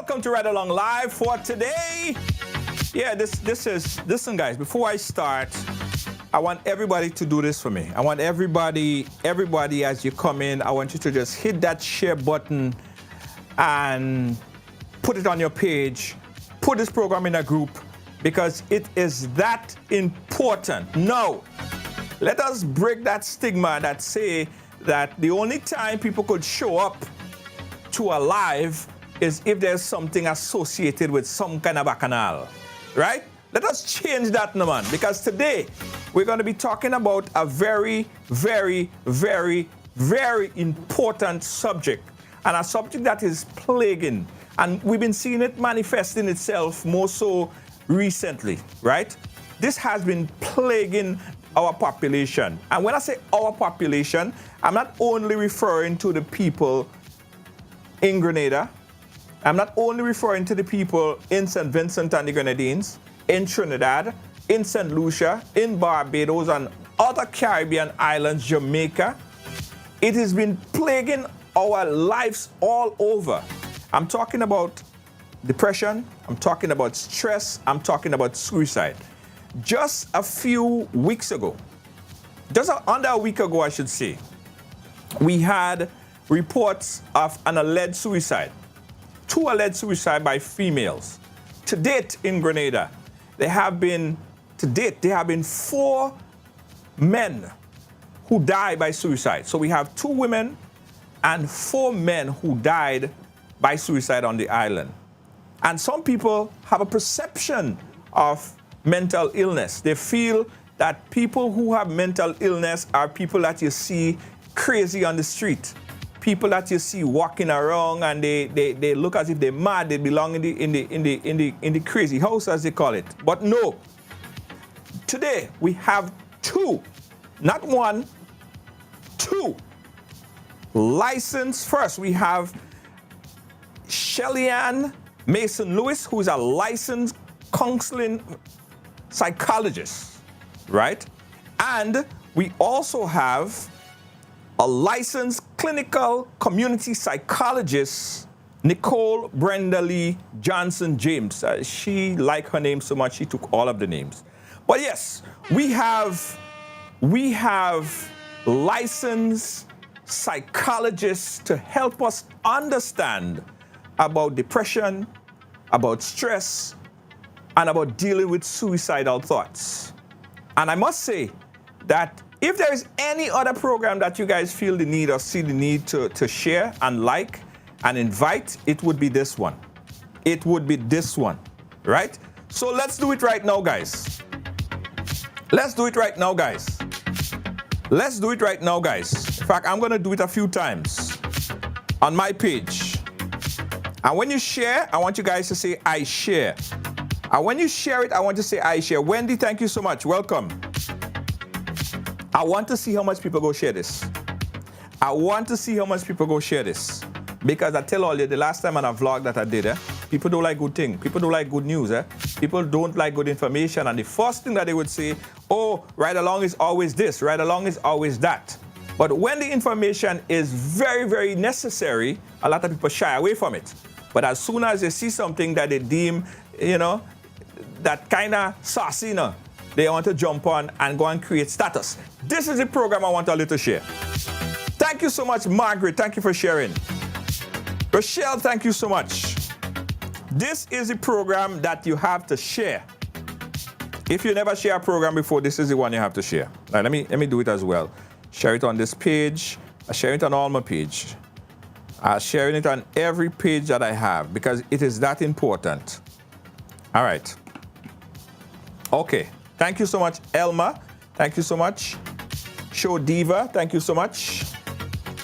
welcome to Ride Along Live for today. Yeah, listen guys, before I start, I want everybody to do this for me. I want everybody as you come in, I want you to just hit that share button and put it on your page. Put this program in a group because it is that important. Now, let us break that stigma that say that the only time people could show up to a live is if there's something associated with some kind of bacchanal, right? Let us change that, no man, because today we're going to be talking about a very, very, very, very important subject, and a subject that is plaguing, and we've been seeing it manifesting itself more so recently, right? This has been plaguing our population. And when I say our population, I'm not only referring to the people in Grenada. I'm not only referring to the people in St. Vincent and the Grenadines, in Trinidad, in St. Lucia, in Barbados, and other Caribbean islands, Jamaica. It has been plaguing our lives all over. I'm talking about depression, I'm talking about stress, I'm talking about suicide. Just a few weeks ago, under a week ago, I should say, we had reports of an alleged suicide, 2 alleged suicide by females. To date in Grenada, there have been 4 men who died by suicide. So we have 2 women and 4 men who died by suicide on the island. And some people have a perception of mental illness. They feel that people who have mental illness are people that you see crazy on the street. People that you see walking around and they look as if they're mad, they belong in the crazy house, as they call it. But no. Today we have 2, not 1, 2 licensed. First, we have Shelly-Ann Mason-Lewis, who is a licensed counseling psychologist, right? And we also have a licensed clinical community psychologist, Nicole Brenda Lee Johnson James. She liked her name so much, she took all of the names. But yes, we have licensed psychologists to help us understand about depression, about stress, and about dealing with suicidal thoughts. And I must say that if there is any other program that you guys feel the need or see the need to share and like and invite, it would be this one. It would be this one, right? So let's do it right now, guys. Let's do it right now, guys. Let's do it right now, guys. In fact, I'm going to do it a few times on my page. And when you share, I want you guys to say, I share. And when you share it, I want you to say, I share. Wendy, thank you so much. Welcome. I want to see how much people go share this. I want to see how much people go share this. Because I tell all you, the last time on a vlog that I did, people don't like good things. People don't like good news. People don't like good information. And the first thing that they would say, oh, Ride Along is always this. Ride Along is always that. But when the information is very, very necessary, a lot of people shy away from it. But as soon as they see something that they deem, that kind of saucy, they want to jump on and go and create status. This is the program I want all you to share. Thank you so much, Margaret. Thank you for sharing. Rochelle, thank you so much. This is the program that you have to share. If you never share a program before, this is the one you have to share. Now, let me do it as well. Share it on this page. I share it on all my page. I'm sharing it on every page that I have because it is that important. All right. Okay. Thank you so much, Elma. Thank you so much. Show Diva, thank you so much.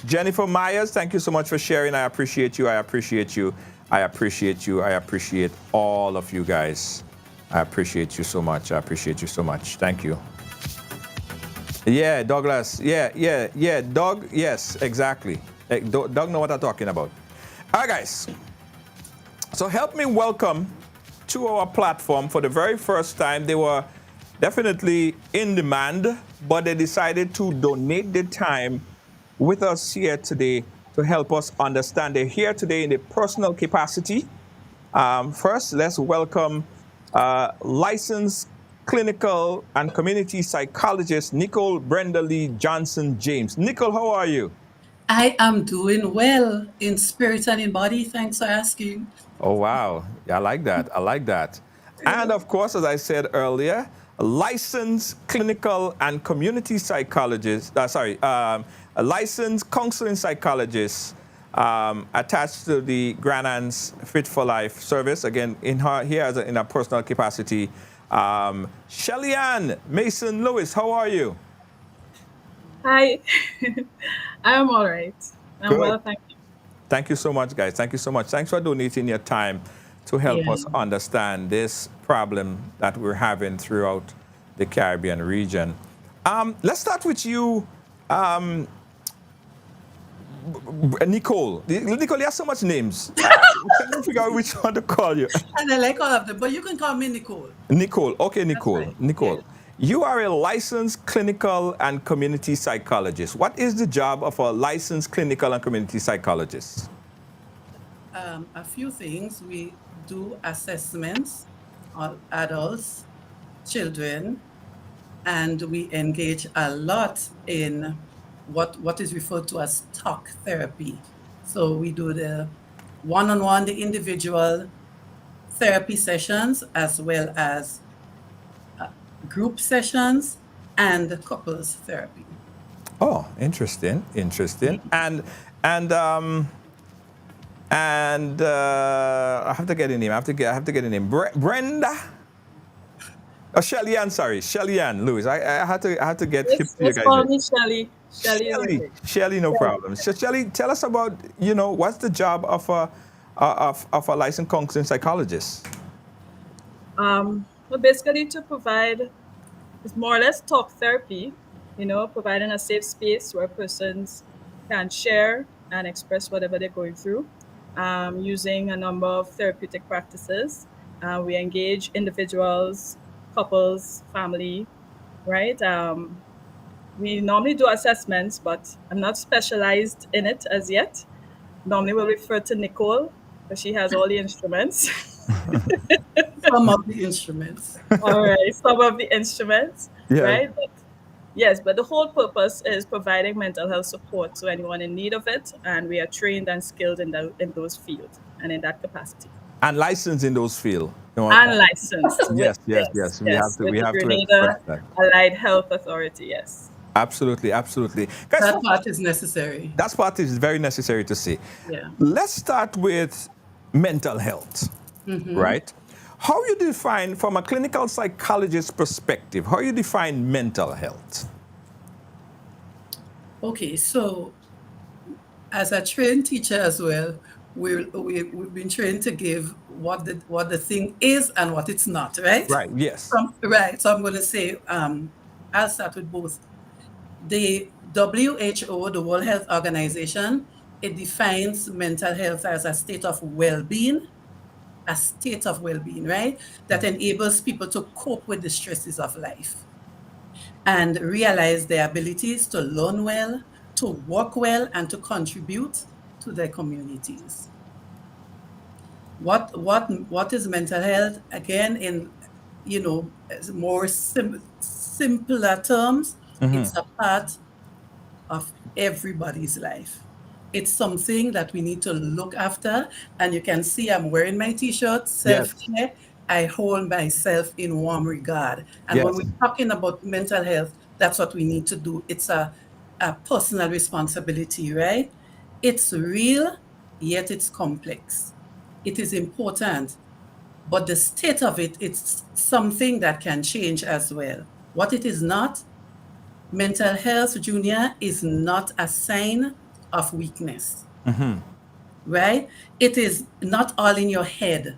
Jennifer Myers, thank you so much for sharing. I appreciate you. I appreciate you. I appreciate you. I appreciate all of you guys. I appreciate you so much. I appreciate you so much. Thank you. Yeah, Douglas. Yeah. Doug, yes, exactly. Doug know what I'm talking about. All right, guys. So help me welcome to our platform for the very first time. They were definitely in demand, but they decided to donate their time with us here today to help us understand. They're here today in a personal capacity, First, let's welcome licensed clinical and community psychologist Nicole Brenda Lee Johnson James. Nicole, how are you? I am doing well in spirit and in body. Thanks for asking. Oh, wow. Yeah, I like that. I like that. And of course, as I said earlier, licensed clinical and community psychologist, a licensed counseling psychologist attached to the Grand Anse Fit for Life service. Again, in her here as in a personal capacity. Shelly Ann Mason Lewis, how are you? Hi, I'm all right. I'm Good. well, thank you. Thank you so much, guys. Thank you so much. Thanks for donating your time to help Yeah. us understand this problem that we're having throughout the Caribbean region. Let's start with you, Nicole. Nicole, you have so much names. We can't figure out which one to call you. And I like all of them, but you can call me Nicole. Nicole. Okay, That's Nicole. fine. Yeah. Nicole. You are a licensed clinical and community psychologist. What is the job of a licensed clinical and community psychologist? A few things. We do assessments on adults, children, and we engage a lot in what is referred to as talk therapy. So we do the one-on-one, the individual therapy sessions, as well as group sessions and couples therapy. Oh, interesting, interesting. And I have to get a name. I have to get a name. Brenda. Oh, Shelly Ann. Sorry, Shelly Ann Lewis. I had to get hip Let's, to you let's guys. call me Shelly. Shelly is Shelly, okay. Shelly, no Shelly. problem. So Shelly, tell us about what's the job of a licensed counseling psychologist. Well, basically to provide, it's more or less talk therapy, providing a safe space where persons can share and express whatever they're going through, using a number of therapeutic practices. We engage individuals, couples, family, right? We normally do assessments, but I'm not specialized in it as yet. Normally we'll refer to Nicole because she has all the instruments. Some of the instruments. All right, some of the instruments, Yeah. right? But yes, but the whole purpose is providing mental health support to anyone in need of it, and we are trained and skilled in those fields and in that capacity. And licensed in those fields. And licensed with, Yes, yes, yes. with We the have to express Grenada that. Allied Health Authority, yes. Absolutely, absolutely. Guys, That part is necessary. that part is very necessary to see. Yeah. Let's start with mental health, right? How you define, from a clinical psychologist perspective, how you define mental health? Okay, so as a trained teacher as well, we've been trained to give what the thing is and what it's not, right? Right, yes. Right. So I'm going to say, I'll start with both. The WHO, the World Health Organization, it defines mental health as a state of well-being, right? That enables people to cope with the stresses of life and realize their abilities to learn well, to work well, and to contribute to their communities. What is mental health? Again, in more simpler terms, it's a part of everybody's life. It's something that we need to look after. And you can see I'm wearing my t-shirt, Yes, self-care. I hold myself in warm regard. And when yes, we're talking about mental health, that's what we need to do. It's a personal responsibility, right? It's real, yet it's complex. It is important, but the state of it, it's something that can change as well. What it is not, mental health, Junior, is not a sign of weakness, right? It is not all in your head.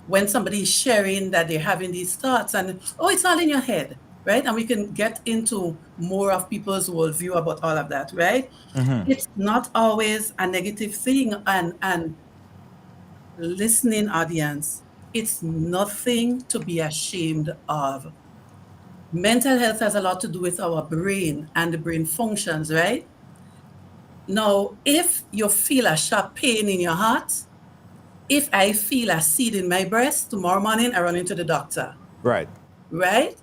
When somebody is sharing that they're having these thoughts and, oh, it's all in your head, right? And we can get into more of people's worldview about all of that, right? It's not always a negative thing. And listening audience, it's nothing to be ashamed of. Mental health has a lot to do with our brain and the brain functions, right? Now, if you feel a sharp pain in your heart, if I feel a seed in my breast, tomorrow morning I run into the doctor, Right. right?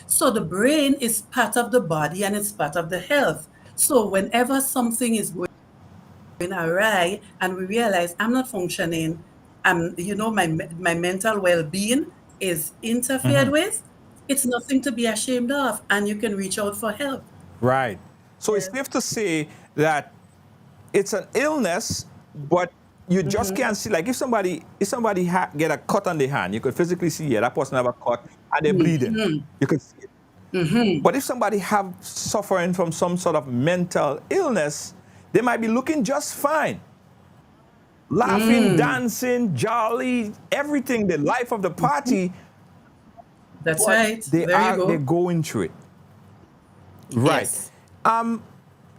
So the brain is part of the body and it's part of the health. So whenever something is going awry and we realize I'm not functioning, my mental well-being is interfered with, it's nothing to be ashamed of, and you can reach out for help. Right. So it's Yes. safe to say that it's an illness, but you just can't see. Like if somebody get a cut on the hand, you could physically see, yeah, that person have a cut and they're bleeding. You could see it. But if somebody have suffering from some sort of mental illness, they might be looking just fine, laughing, dancing, jolly, everything, the life of the party. That's But right. they're There you go. going through it. Right. Yes.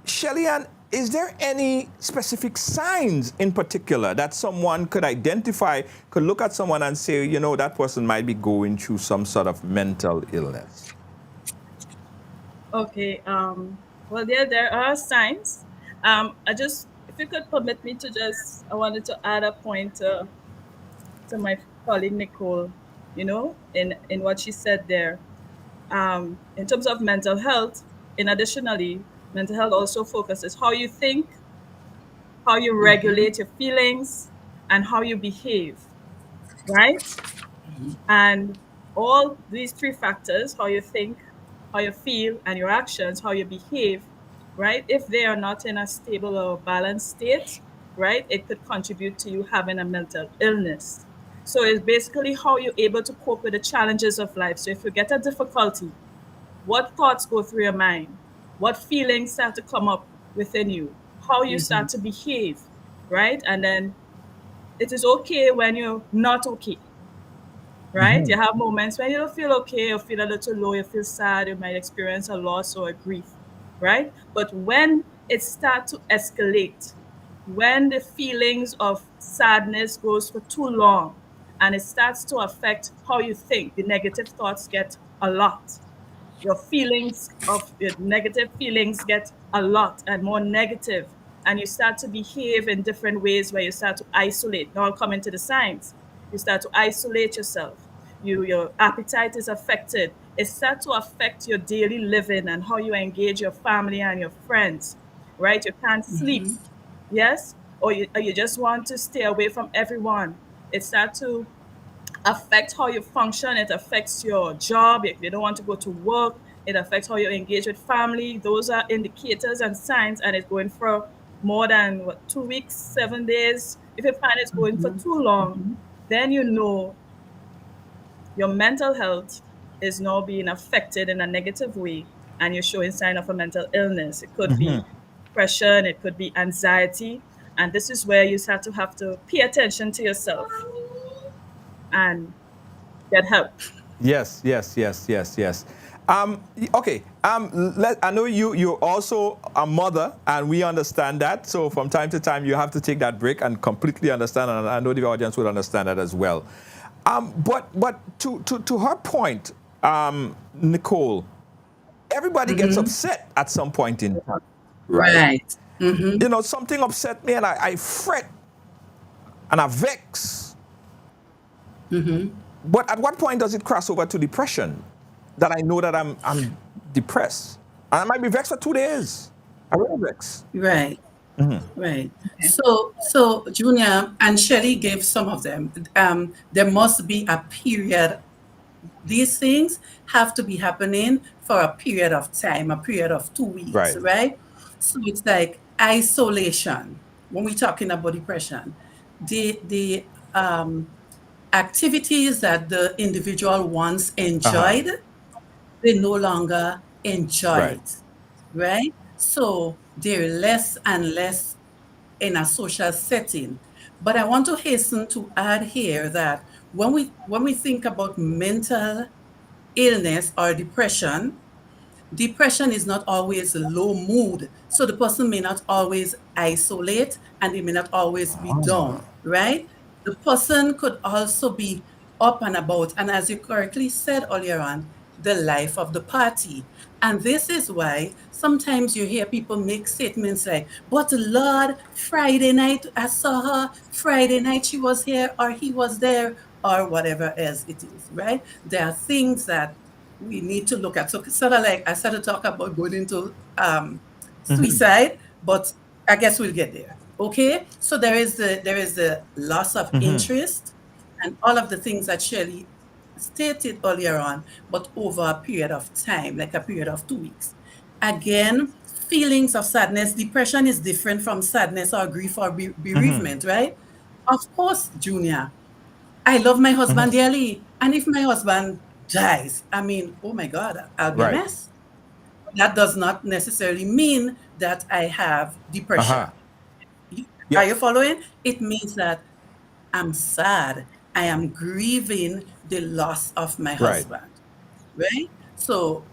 Shelly Ann, is there any specific signs in particular that someone could identify, could look at someone and say, that person might be going through some sort of mental illness? Okay. Well, there are signs. If you could permit me to I wanted to add a point to my colleague Nicole, in what she said there. In terms of mental health, additionally, mental health also focuses how you think, how you regulate your feelings, and how you behave, right? And all these three factors, how you think, how you feel, and your actions, how you behave, right? If they are not in a stable or balanced state, right, it could contribute to you having a mental illness. So it's basically how you're able to cope with the challenges of life. So if you get a difficulty, what thoughts go through your mind? What feelings start to come up within you? How you start to behave, right? And then it is okay when you're not okay, right? You have moments when you don't feel okay, you feel a little low, you feel sad, you might experience a loss or a grief, right? But when it starts to escalate, when the feelings of sadness goes for too long and it starts to affect how you think, the negative thoughts get a lot. Your negative feelings get a lot and more negative, and you start to behave in different ways where you start to isolate. Now I'll come into the signs. You start to isolate yourself. Your appetite is affected. It starts to affect your daily living and how you engage your family and your friends, right? You can't sleep, yes? Or you just want to stay away from everyone. It starts to affect how you function. It affects your job. If you don't want to go to work, it affects how you engage with family. Those are indicators and signs, and it's going for more than 2 weeks, 7 days. If you find it's going for too long, then you know your mental health is now being affected in a negative way, and you're showing sign of a mental illness. It could be depression, it could be anxiety, and this is where you start to have to pay attention to yourself and get help. Yes, yes, yes, yes, yes. Okay. I know you're also a mother, and we understand that. So from time to time, you have to take that break and completely understand, and I know the audience would understand that as well. But to her point, Nicole, everybody gets upset at some point in time. Right. Something upset me, and I fret and I vex. But at what point does it cross over to depression? That I know that I'm depressed, and I might be vexed for 2 days. I really vex. Right. Right. So Junior and Shelly gave some of them. There must be a period. These things have to be happening for a period of time, a period of 2 weeks, Right. right? So it's like isolation when we're talking about depression. The activities that the individual once enjoyed, they no longer enjoy Right. it, right? So they're less and less in a social setting. But I want to hasten to add here that when we think about mental illness or depression is not always low mood. So the person may not always isolate and they may not always be down, right? The person could also be up and about. And as you correctly said earlier on, the life of the party. And this is why sometimes you hear people make statements like, but Lord, Friday night I saw her, Friday night she was here, or he was there, or whatever else it is, right? There are things that we need to look at. So sort of like I started to talk about going into suicide, but I guess we'll get there. Okay, so there is the loss of interest and all of the things that Shirley stated earlier on, but over a period of time, like a period of 2 weeks. Again, feelings of sadness, depression is different from sadness or grief or bereavement, right? Of course, Junior, I love my husband dearly. And if my husband dies, I mean, oh my God, I'll be a Right. mess. That does not necessarily mean that I have depression. Uh-huh. Are you following? It means that I'm sad. I am grieving the loss of my husband. Right? So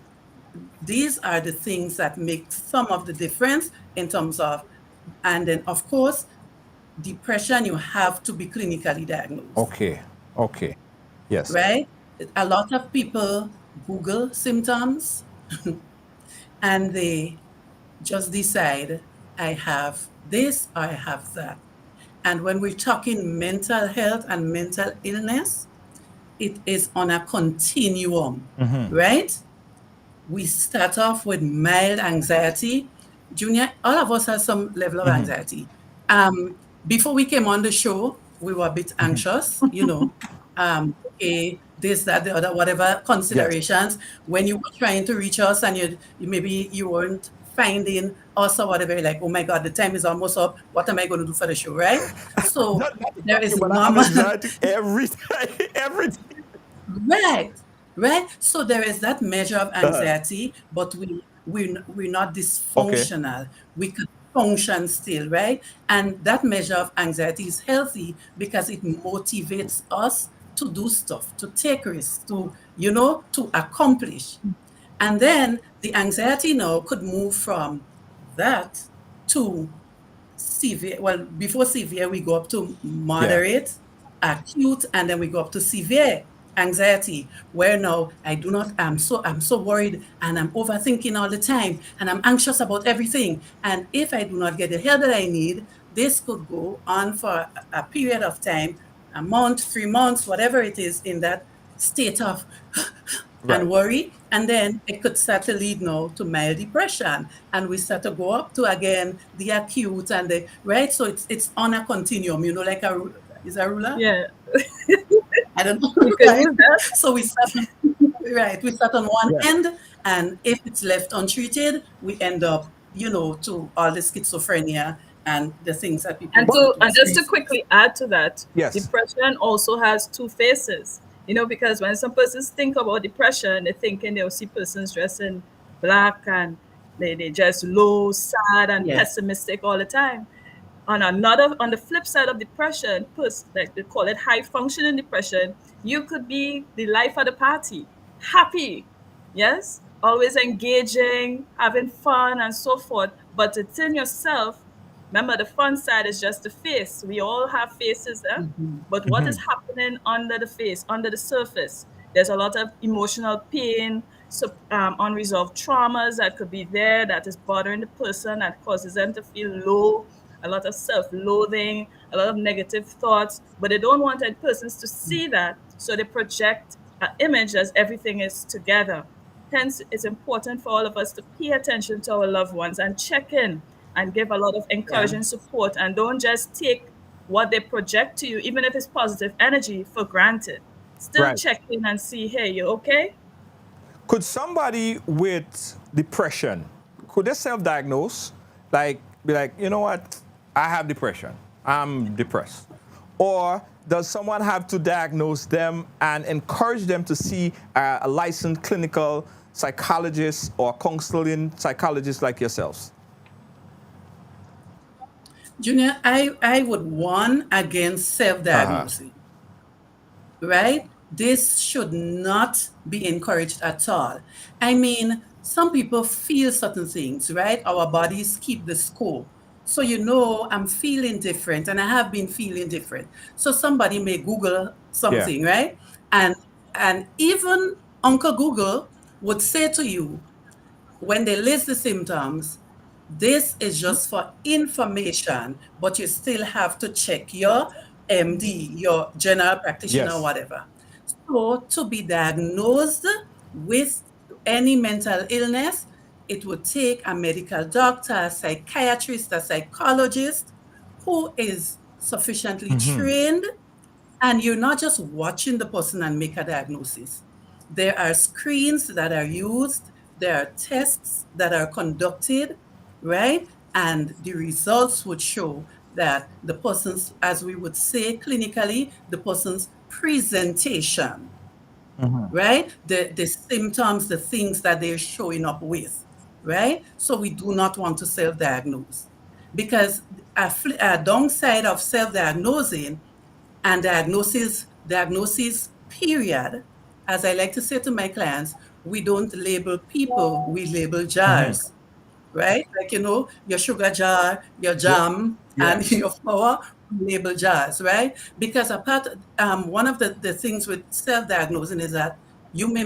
these are the things that make some of the difference in terms of, and then of course, depression, you have to be clinically diagnosed. Okay. Yes. Right? A lot of people Google symptoms and they just decide, I have this or I have that. And when we're talking mental health and mental illness, it is on a continuum, right? We start off with mild anxiety. Junior, all of us have some level of anxiety. Before we came on the show, we were a bit anxious, this, that, the other, whatever considerations. When you were trying to reach us and you maybe you weren't finding us or whatever, like, oh my God, the time is almost up. What am I going to do for the show, right? So there is normal every time. Right. So there is that measure of anxiety, but we're not dysfunctional. We can function still, right? And that measure of anxiety is healthy because it motivates us to do stuff, to take risks, to accomplish. And then the anxiety now could move from that to severe. Well, before severe, we go up to moderate, acute, and then we go up to severe anxiety, where now I'm so worried and I'm overthinking all the time and I'm anxious about everything. And if I do not get the help that I need, this could go on for a period of time, a month, 3 months, whatever it is, in that state of and worry. And then it could start to lead now to mild depression. And we start to go up to, again, the acute and the, right? So it's on a continuum, like is a ruler? Yeah. I don't know. You can use that. So we start on one end, and if it's left untreated, we end up, to all the schizophrenia and the things that people and just to quickly add to that, yes, depression also has two faces. Because when some persons think about depression, they're thinking they'll see persons dressed in black and they just low, sad, and pessimistic all the time. On the flip side of depression, like they call it high functioning depression, you could be the life of the party, happy, yes, always engaging, having fun, and so forth. But within yourself, remember, the fun side is just the face. We all have faces there. But what is happening under the face, under the surface? There's a lot of emotional pain, unresolved traumas that could be there that is bothering the person, that causes them to feel low, a lot of self-loathing, a lot of negative thoughts. But they don't want persons to see that, so they project an image as everything is together. Hence, it's important for all of us to pay attention to our loved ones and check in and give a lot of encouraging support, and don't just take what they project to you, even if it's positive energy, for granted. Still check in and see, hey, you okay? Could somebody with depression, could they self-diagnose? Like, be like, you know what? I have depression. I'm depressed. Or does someone have to diagnose them and encourage them to see a licensed clinical psychologist or counseling psychologist like yourselves? Junior, I would warn against self-diagnosing, right? This should not be encouraged at all. I mean, some people feel certain things, right? Our bodies keep the score. So I'm feeling different, and I have been feeling different. So somebody may Google something, right? And even Uncle Google would say to you, when they list the symptoms, this is just for information, but you still have to check your MD, your general practitioner, Yes. whatever. So to be diagnosed with any mental illness, it would take a medical doctor, a psychiatrist, a psychologist who is sufficiently trained, and you're not just watching the person and make a diagnosis. There are screens that are used, there are tests that are conducted, right? And the results would show that the person's, as we would say clinically, the person's presentation, right? The symptoms, the things that they're showing up with, right? So we do not want to self-diagnose, because a downside of self-diagnosing and diagnosis period, as I like to say to my clients, we don't label people, we label jars, right? Like, your sugar jar, your Yeah. jam, Yeah. and your flour, label jars, right? Because one of the things with self-diagnosing is that you may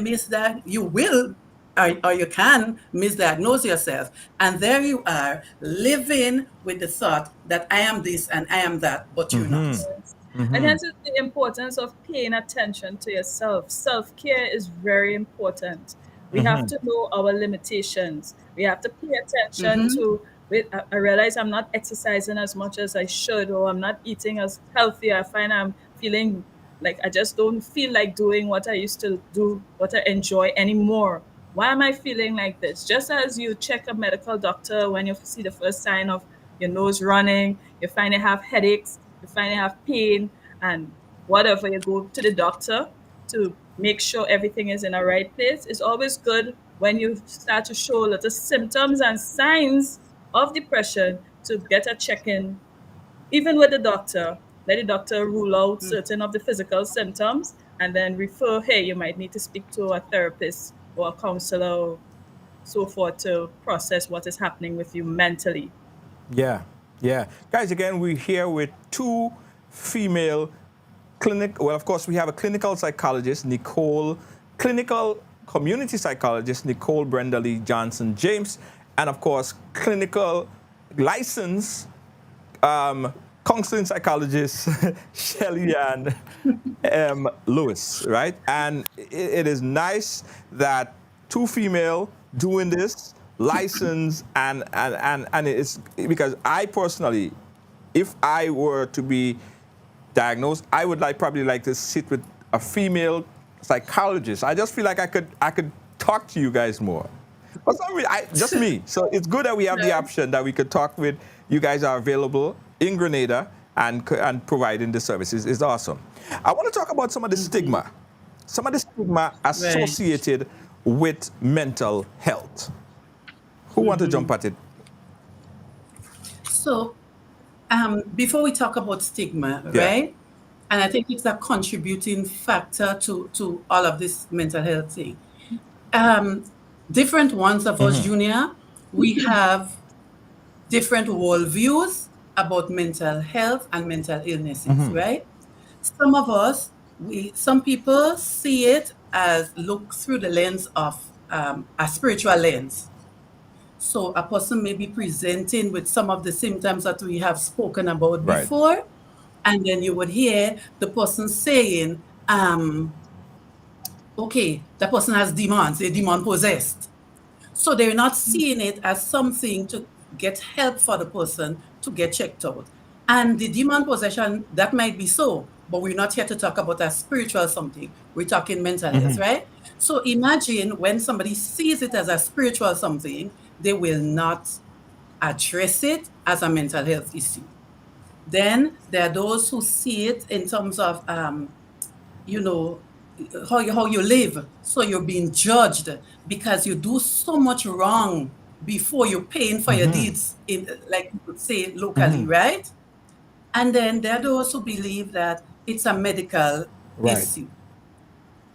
you will, or you can misdiagnose yourself. And there you are living with the thought that I am this and I am that, but you're not. Yes. And hence is the importance of paying attention to yourself. Self-care is very important. We have to know our limitations. We have to pay attention to, wait, I realize I'm not exercising as much as I should, or I'm not eating as healthy. I find I'm feeling like I just don't feel like doing what I used to do, what I enjoy anymore. Why am I feeling like this? Just as you check a medical doctor when you see the first sign of your nose running, you find you have headaches, you find you have pain, and whatever, you go to the doctor to make sure everything is in the right place. It's always good when you start to show little symptoms and signs of depression to get a check-in, even with the doctor. Let the doctor rule out certain of the physical symptoms and then refer, hey, you might need to speak to a therapist or a counselor or so forth to process what is happening with you mentally. Yeah, yeah. Guys, again, we're here with two female well, of course, we have a clinical psychologist, clinical community psychologist, Nicole Brenda Lee Johnson James, and of course, clinical licensed counseling psychologist, Shelly Ann Lewis, right? And it is nice that two female doing this, licensed, and it's because I personally, if I were to be diagnosed, I would probably like to sit with a female psychologist. I just feel like I could talk to you guys more. For some reason, just me. So it's good that we have the option that we could talk with. You guys are available in Grenada and providing the services. It's awesome. I want to talk about some of the stigma associated with mental health. Who want to jump at it? So before we talk about stigma, right? And I think it's a contributing factor to all of this mental health thing. Different ones of us, Junior, we have different worldviews about mental health and mental illnesses, right? Some of us, some people see it as look through the lens of a spiritual lens. So a person may be presenting with some of the symptoms that we have spoken about before, and then you would hear the person saying, okay, the person has demons, they're demon possessed. So they're not seeing it as something to get help for the person to get checked out. And the demon possession, that might be so, but we're not here to talk about a spiritual something. We're talking mental health, right? So imagine when somebody sees it as a spiritual something, they will not address it as a mental health issue. Then there are those who see it in terms of, how you live. So you're being judged because you do so much wrong before you're paying for your deeds, like you could say locally, right? And then there are those who believe that it's a medical issue.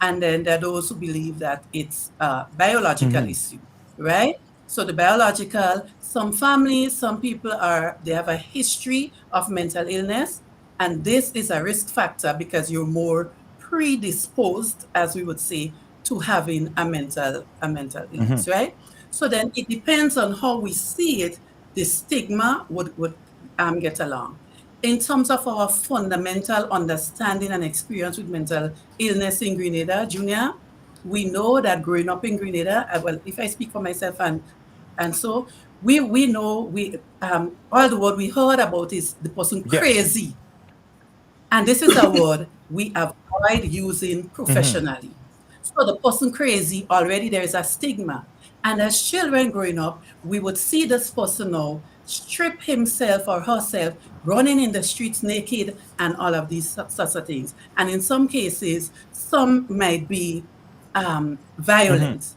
And then there are those who believe that it's a biological issue, right? So the biological, some families, some people they have a history of mental illness, and this is a risk factor because you're more predisposed, as we would say, to having a mental illness, right? So then it depends on how we see it. The stigma would get along. In terms of our fundamental understanding and experience with mental illness in Grenada, Junior, we know that growing up in Grenada, well, if I speak for myself and so we know all the word we heard about is the person Yes. crazy, and this is a word we avoid using professionally. So the person crazy, already there is a stigma. And as children growing up, we would see this person now strip himself or herself, running in the streets naked, and all of these sorts of things. And in some cases, some might be violent.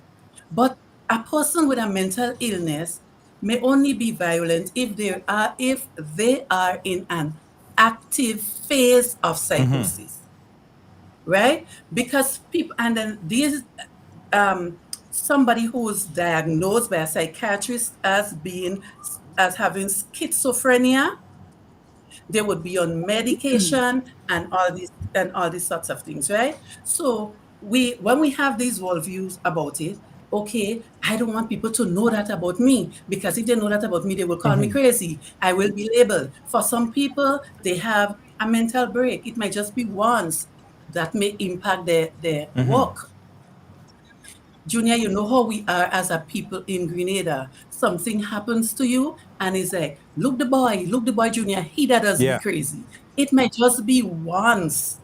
But a person with a mental illness may only be violent if they are in an active phase of psychosis, right? Because people, and then these somebody who's diagnosed by a psychiatrist as having schizophrenia, they would be on medication and all these sorts of things, right? So when we have these worldviews about it, okay, I don't want people to know that about me, because if they know that about me, they will call me crazy. I will be labeled. For some people, they have a mental break. It might just be once that may impact their work. Junior, you know how we are as a people in Grenada. Something happens to you, and it's like, look the boy, Junior, he that does Yeah. be crazy. It might just be once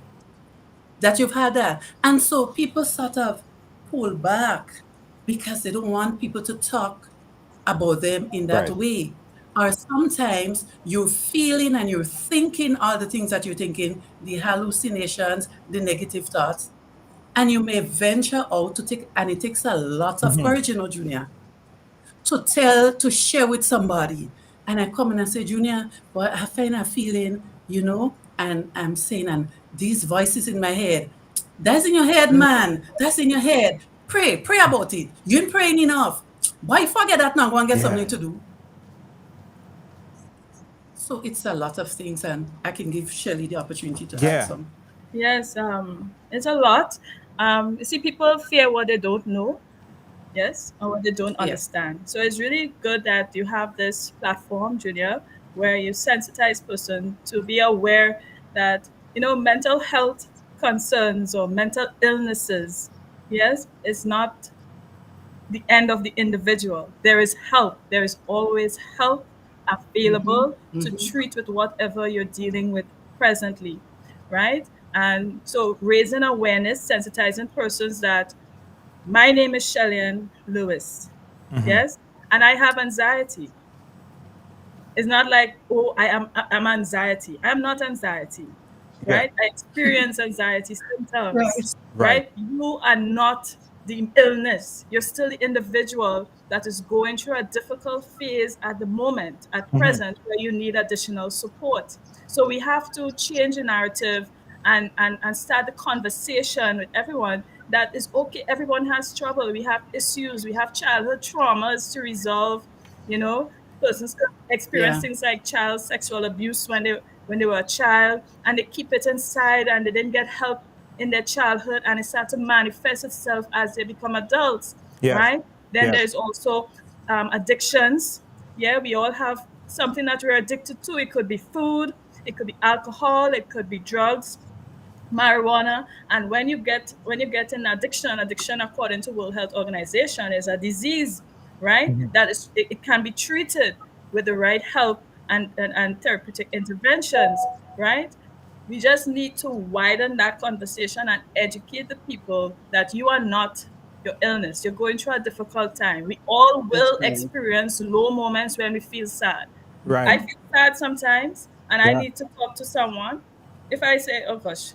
that you've had that. And so people sort of pull back because they don't want people to talk about them in that Right. way. Or sometimes you're feeling and you're thinking all the things that you're thinking, the hallucinations, the negative thoughts, and you may venture out and it takes a lot of courage, Junior, to share with somebody. And I come in and say, Junior, well, I find a feeling, and I'm saying, and these voices in my head, that's in your head, man. That's in your head. Pray about it. You ain't praying enough. Why forget that now? Go and get something to do. So it's a lot of things, and I can give Shirley the opportunity to add some. Yes, it's a lot. You see, people fear what they don't know, yes, or what they don't understand. So it's really good that you have this platform, Junior, where you sensitize person to be aware that, mental health concerns or mental illnesses, yes, is not the end of the individual. There is help. There is always help available to treat with whatever you're dealing with presently, right? And so raising awareness, sensitizing persons that my name is Shelly Lewis, yes, and I have anxiety. It's not like, oh, I'm anxiety. I'm not anxiety, right? I experience anxiety symptoms, right? You are not the illness. You're still the individual that is going through a difficult phase at the moment, at present, where you need additional support. So we have to change the narrative and start the conversation with everyone that is okay. Everyone has trouble. We have issues. We have childhood traumas to resolve, persons could experience things like child sexual abuse when they were a child, and they keep it inside and they didn't get help in their childhood, and it starts to manifest itself as they become adults, right? Then there's also addictions. Yeah, we all have something that we're addicted to. It could be food, it could be alcohol, it could be drugs, marijuana. And when you get an addiction according to World Health Organization is a disease, right? That is, it can be treated with the right help and therapeutic interventions, right? We just need to widen that conversation and educate the people that you are not your illness. You're going through a difficult time. We all will experience low moments when we feel sad. I feel sad sometimes and I need to talk to someone. If I say, oh gosh,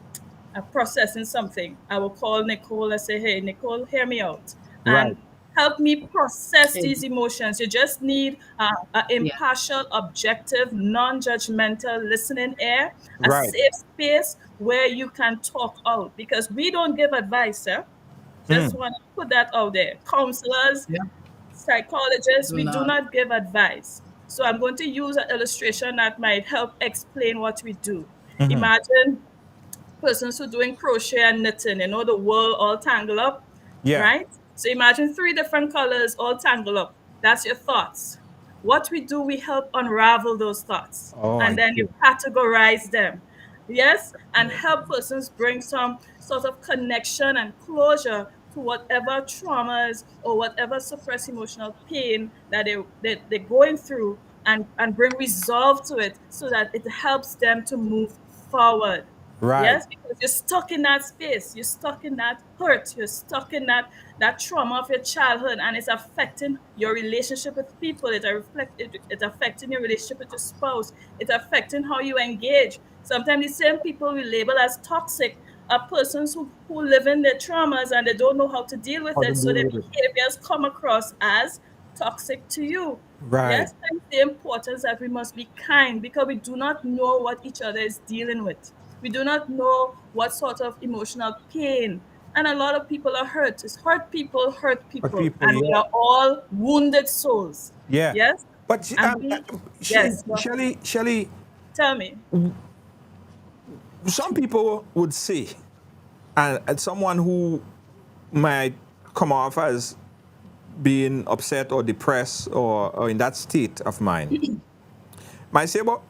I'm processing something, I will call Nicole and say, hey, Nicole, hear me out. And help me process these emotions. You just need an impartial, objective, non-judgmental listening ear, a safe space where you can talk out. Because we don't give advice, sir. Just want to put that out there. Counselors, psychologists, we do not give advice. So I'm going to use an illustration that might help explain what we do. Imagine persons who are doing crochet and knitting, the wool all tangled up. Yeah. right? So imagine three different colors all tangled up. That's your thoughts. What we do, we help unravel those thoughts Oh, I and then see. you categorize them. Yes, and help persons bring some sort of connection and closure to whatever traumas or whatever suppressed emotional pain that they're going through, and bring resolve to it so that it helps them to move forward. Right. Yes, because you're stuck in that space, you're stuck in that hurt, you're stuck in that trauma of your childhood, and it's affecting your relationship with people. It's affecting your relationship with your spouse. It's affecting how you engage. Sometimes the same people we label as toxic are persons who live in their traumas and they don't know how to deal with How to it. So deal their with it. behaviors come across as toxic to you. Right. Yes, and the importance that we must be kind because we do not know what each other is dealing with. We do not know what sort of emotional pain. And a lot of people are hurt. It's hurt But people. people, And we yeah. are all wounded souls. Yeah. Yes? But And we, yes, go ahead. Shelly, Tell me. some people would say, and someone who might come off as being upset or depressed or in that state of mind might say, but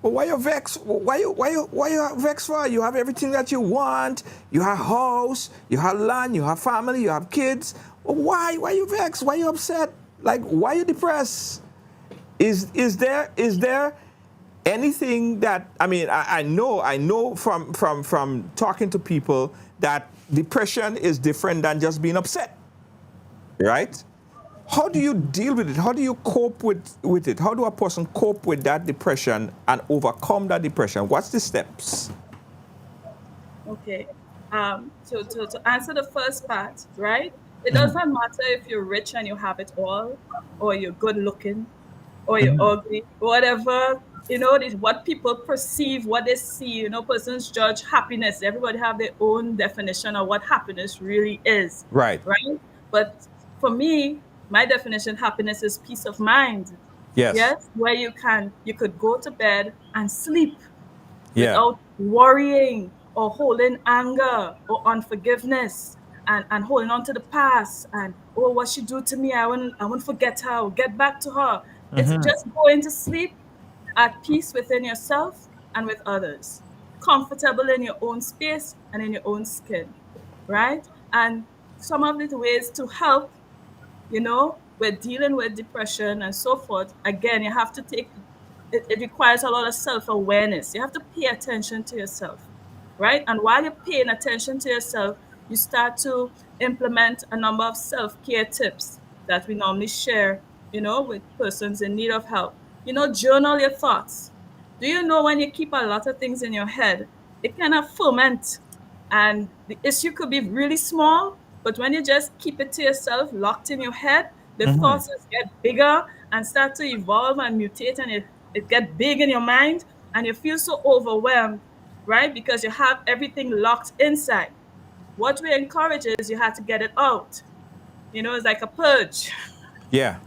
why you vex? Why you vex for? You have everything that you want. You have house, you have land, you have family, you have kids. Why you vex? Why you upset? Like, why you depressed? Is there anything that, I mean, I know from talking to people that depression is different than just being upset, right? How do you deal with it? How do you cope with it? How do a person cope with that depression and overcome that depression? What's the steps? Okay. To answer the first part, right? It doesn't matter if you're rich and you have it all, or you're good looking, or you're ugly, whatever, what people perceive, what they see, persons judge happiness. Everybody have their own definition of what happiness really is, Right. right? But for me, my definition of happiness is peace of mind. Yes. Yes, where you could go to bed and sleep Yeah. without worrying or holding anger or unforgiveness and holding on to the past and, oh, what she do to me, I won't forget her, I'll get back to her. It's just going to sleep at peace within yourself and with others, comfortable in your own space and in your own skin, right? And some of the ways to help, with dealing with depression and so forth, again, you have to it requires a lot of self-awareness. You have to pay attention to yourself, right? And while you're paying attention to yourself, you start to implement a number of self-care tips that we normally share, with persons in need of help. Journal your thoughts. Do you know when you keep a lot of things in your head, it kind of ferment, and the issue could be really small, but when you just keep it to yourself, locked in your head, the thoughts just get bigger and start to evolve and mutate, and it get big in your mind, and you feel so overwhelmed, right? Because you have everything locked inside. What we encourage is you have to get it out. It's like a purge, Yeah.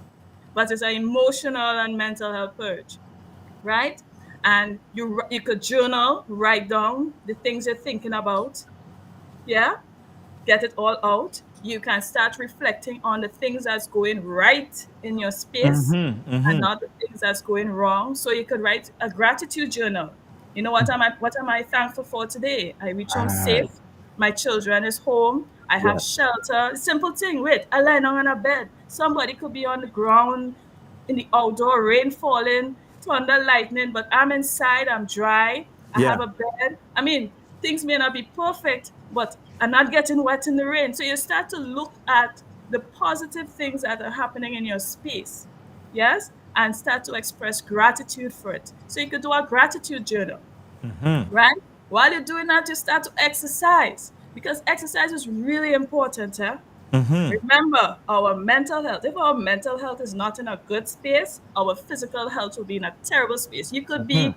but it's an emotional and mental health purge, right? And you could journal, write down the things you're thinking about. Yeah, get it all out. You can start reflecting on the things that's going right in your space and not the things that's going wrong. So you could write a gratitude journal. What am I thankful for today? I reach home Right. safe. My children is home. I Yeah. have shelter. Simple thing. Wait, I lie down on a bed. Somebody could be on the ground in the outdoor, rain falling, thunder, lightning, but I'm inside, I'm dry, I Yeah. have a bed. I mean, things may not be perfect, but I'm not getting wet in the rain. So you start to look at the positive things that are happening in your space, yes, and start to express gratitude for it. So you could do a gratitude journal, right? While you're doing that, you start to exercise because exercise is really important. Remember, our mental health, if our mental health is not in a good space, our physical health will be in a terrible space. You could be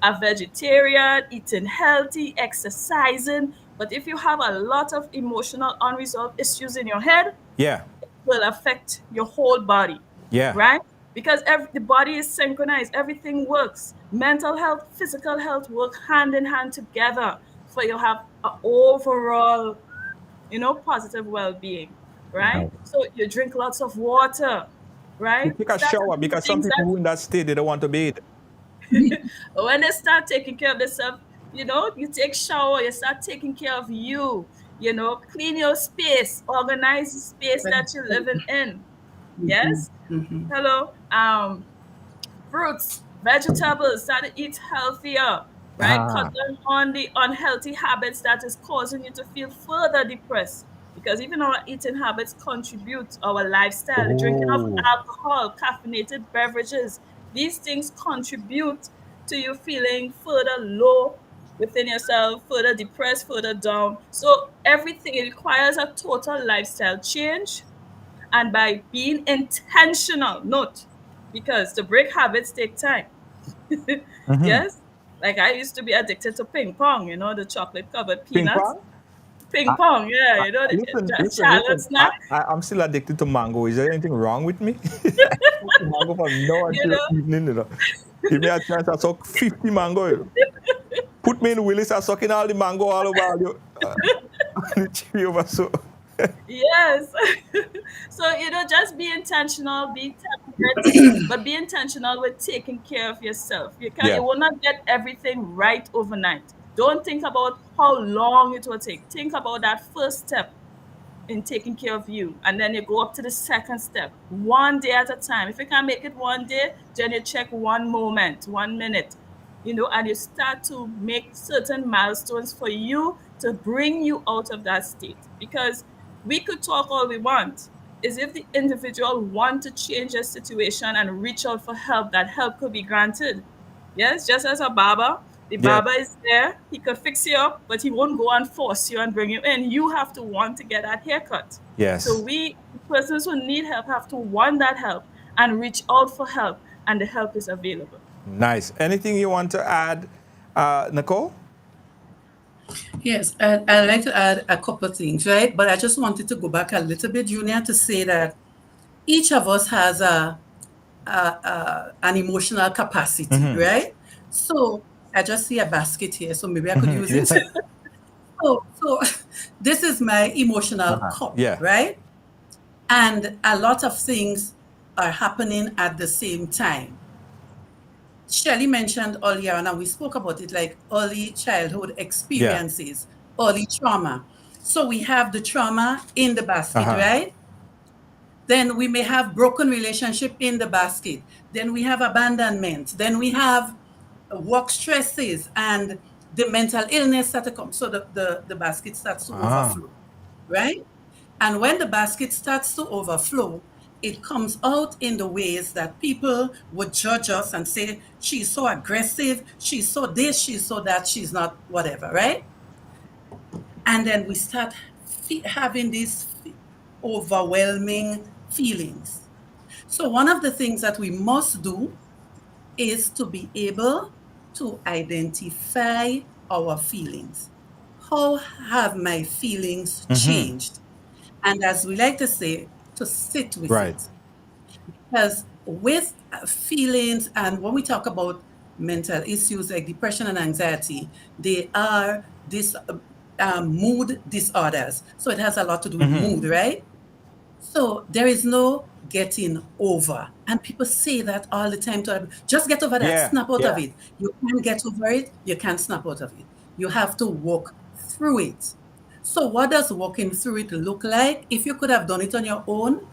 a vegetarian, eating healthy, exercising, but if you have a lot of emotional unresolved issues in your head, Yeah. it will affect your whole body, Yeah. right? Because the body is synchronized, everything works. Mental health, physical health work hand in hand together for you have an overall positive well-being, right? So you drink lots of water, You right? take a Start to shower do because some things people that who in that state they don't want to bathe. when they start taking care of themselves, you take shower, you start taking care of you, clean your space, organize the space that you're living in. Yes. Hello. Fruits, vegetables, start to eat healthier, right? Cut Ah. down on the unhealthy habits that is causing you to feel further depressed. Because even our eating habits contribute to our lifestyle. The drinking of Oh. alcohol, caffeinated beverages, these things contribute to you feeling further low within yourself, further depressed, further down. So everything, it requires a total lifestyle change, and by being intentional, note, because to break habits take time. Mm-hmm. Yes, like I used to be addicted to ping pong, the chocolate covered Ping peanuts. pong? Ping pong, yeah, Listen, that listen, childhood listen. snack. I'm still addicted to mango. Is there anything wrong with me? Mango from now you until know evening. Give me a chance, I suck 50 mango. Put me in Willis, I sucking all the mango all over you. The tree over so. Yes. So, just be intentional, be temperate, but be intentional with taking care of yourself. Yeah. You will not get everything right overnight. Don't think about how long it will take. Think about that first step in taking care of you. And then you go up to the second step, one day at a time. If you can make it one day, then you check one moment, 1 minute, and you start to make certain milestones for you to bring you out of that state. Because we could talk all we want. Is if the individual want to change their situation and reach out for help, that help could be granted. Yes, just as a barber, the Yes. barber is there. He could fix you up, but he won't go and force you and bring you in. You have to want to get that haircut. So Yes. we, persons who need help, have to want that help and reach out for help, and the help is available. Nice. Anything you want to add, Nicole? Yes, I'd like to add a couple of things, right? But I just wanted to go back a little bit, Junior, to say that each of us has an emotional capacity, right? So I just see a basket here, so maybe I could use it. Yeah. So this is my emotional cup, Yeah. right? And a lot of things are happening at the same time. Shelley mentioned earlier, and we spoke about it, like early childhood experiences, early trauma. So we have the trauma in the basket, right? Then we may have broken relationship in the basket. Then we have abandonment. Then we have work stresses and the mental illness that comes. So the basket starts to overflow, right? And when the basket starts to overflow, it comes out in the ways that people would judge us and say, she's so aggressive, she's so this, she's so that, she's not whatever, right? And then we start having these overwhelming feelings. So one of the things that we must do is to be able to identify our feelings. How have my feelings changed? And as we like to say, to sit with it. Because with feelings, and when we talk about mental issues like depression and anxiety, they are this mood disorders. So it has a lot to do with mood, right? So there is no getting over. And people say that all the time to just get over that, snap out of it. You can't get over it, you can't snap out of it. You have to walk through it. So what does walking through it look like? If you could have done it on your own,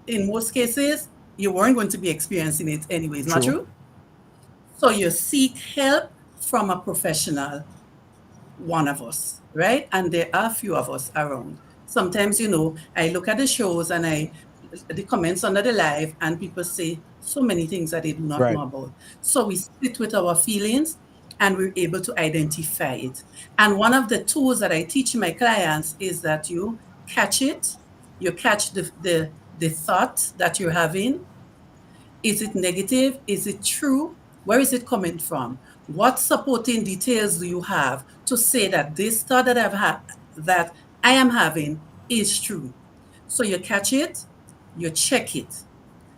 in most cases, you weren't going to be experiencing it anyways, not true? So you seek help from a professional, one of us, right? And there are a few of us around. Sometimes, I look at the shows and the comments under the live, and people say so many things that they do not know about. So we sit with our feelings and we're able to identify it. And one of the tools that I teach my clients is that you catch it, you catch the thought that you're having. Is it negative? Is it true? Where is it coming from? What supporting details do you have to say that this thought that that I am having is true? So you catch it, you check it.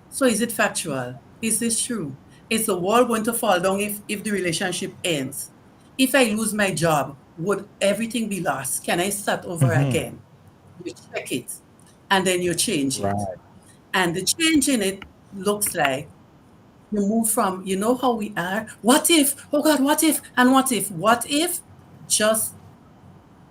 So is it factual? Is this true? Is the wall going to fall down if the relationship ends? If I lose my job, would everything be lost? Can I start over again? You check it, and then you change it. Right. And the change in it looks like you move from, you know how we are, what if, oh God, what if, and what if? What if just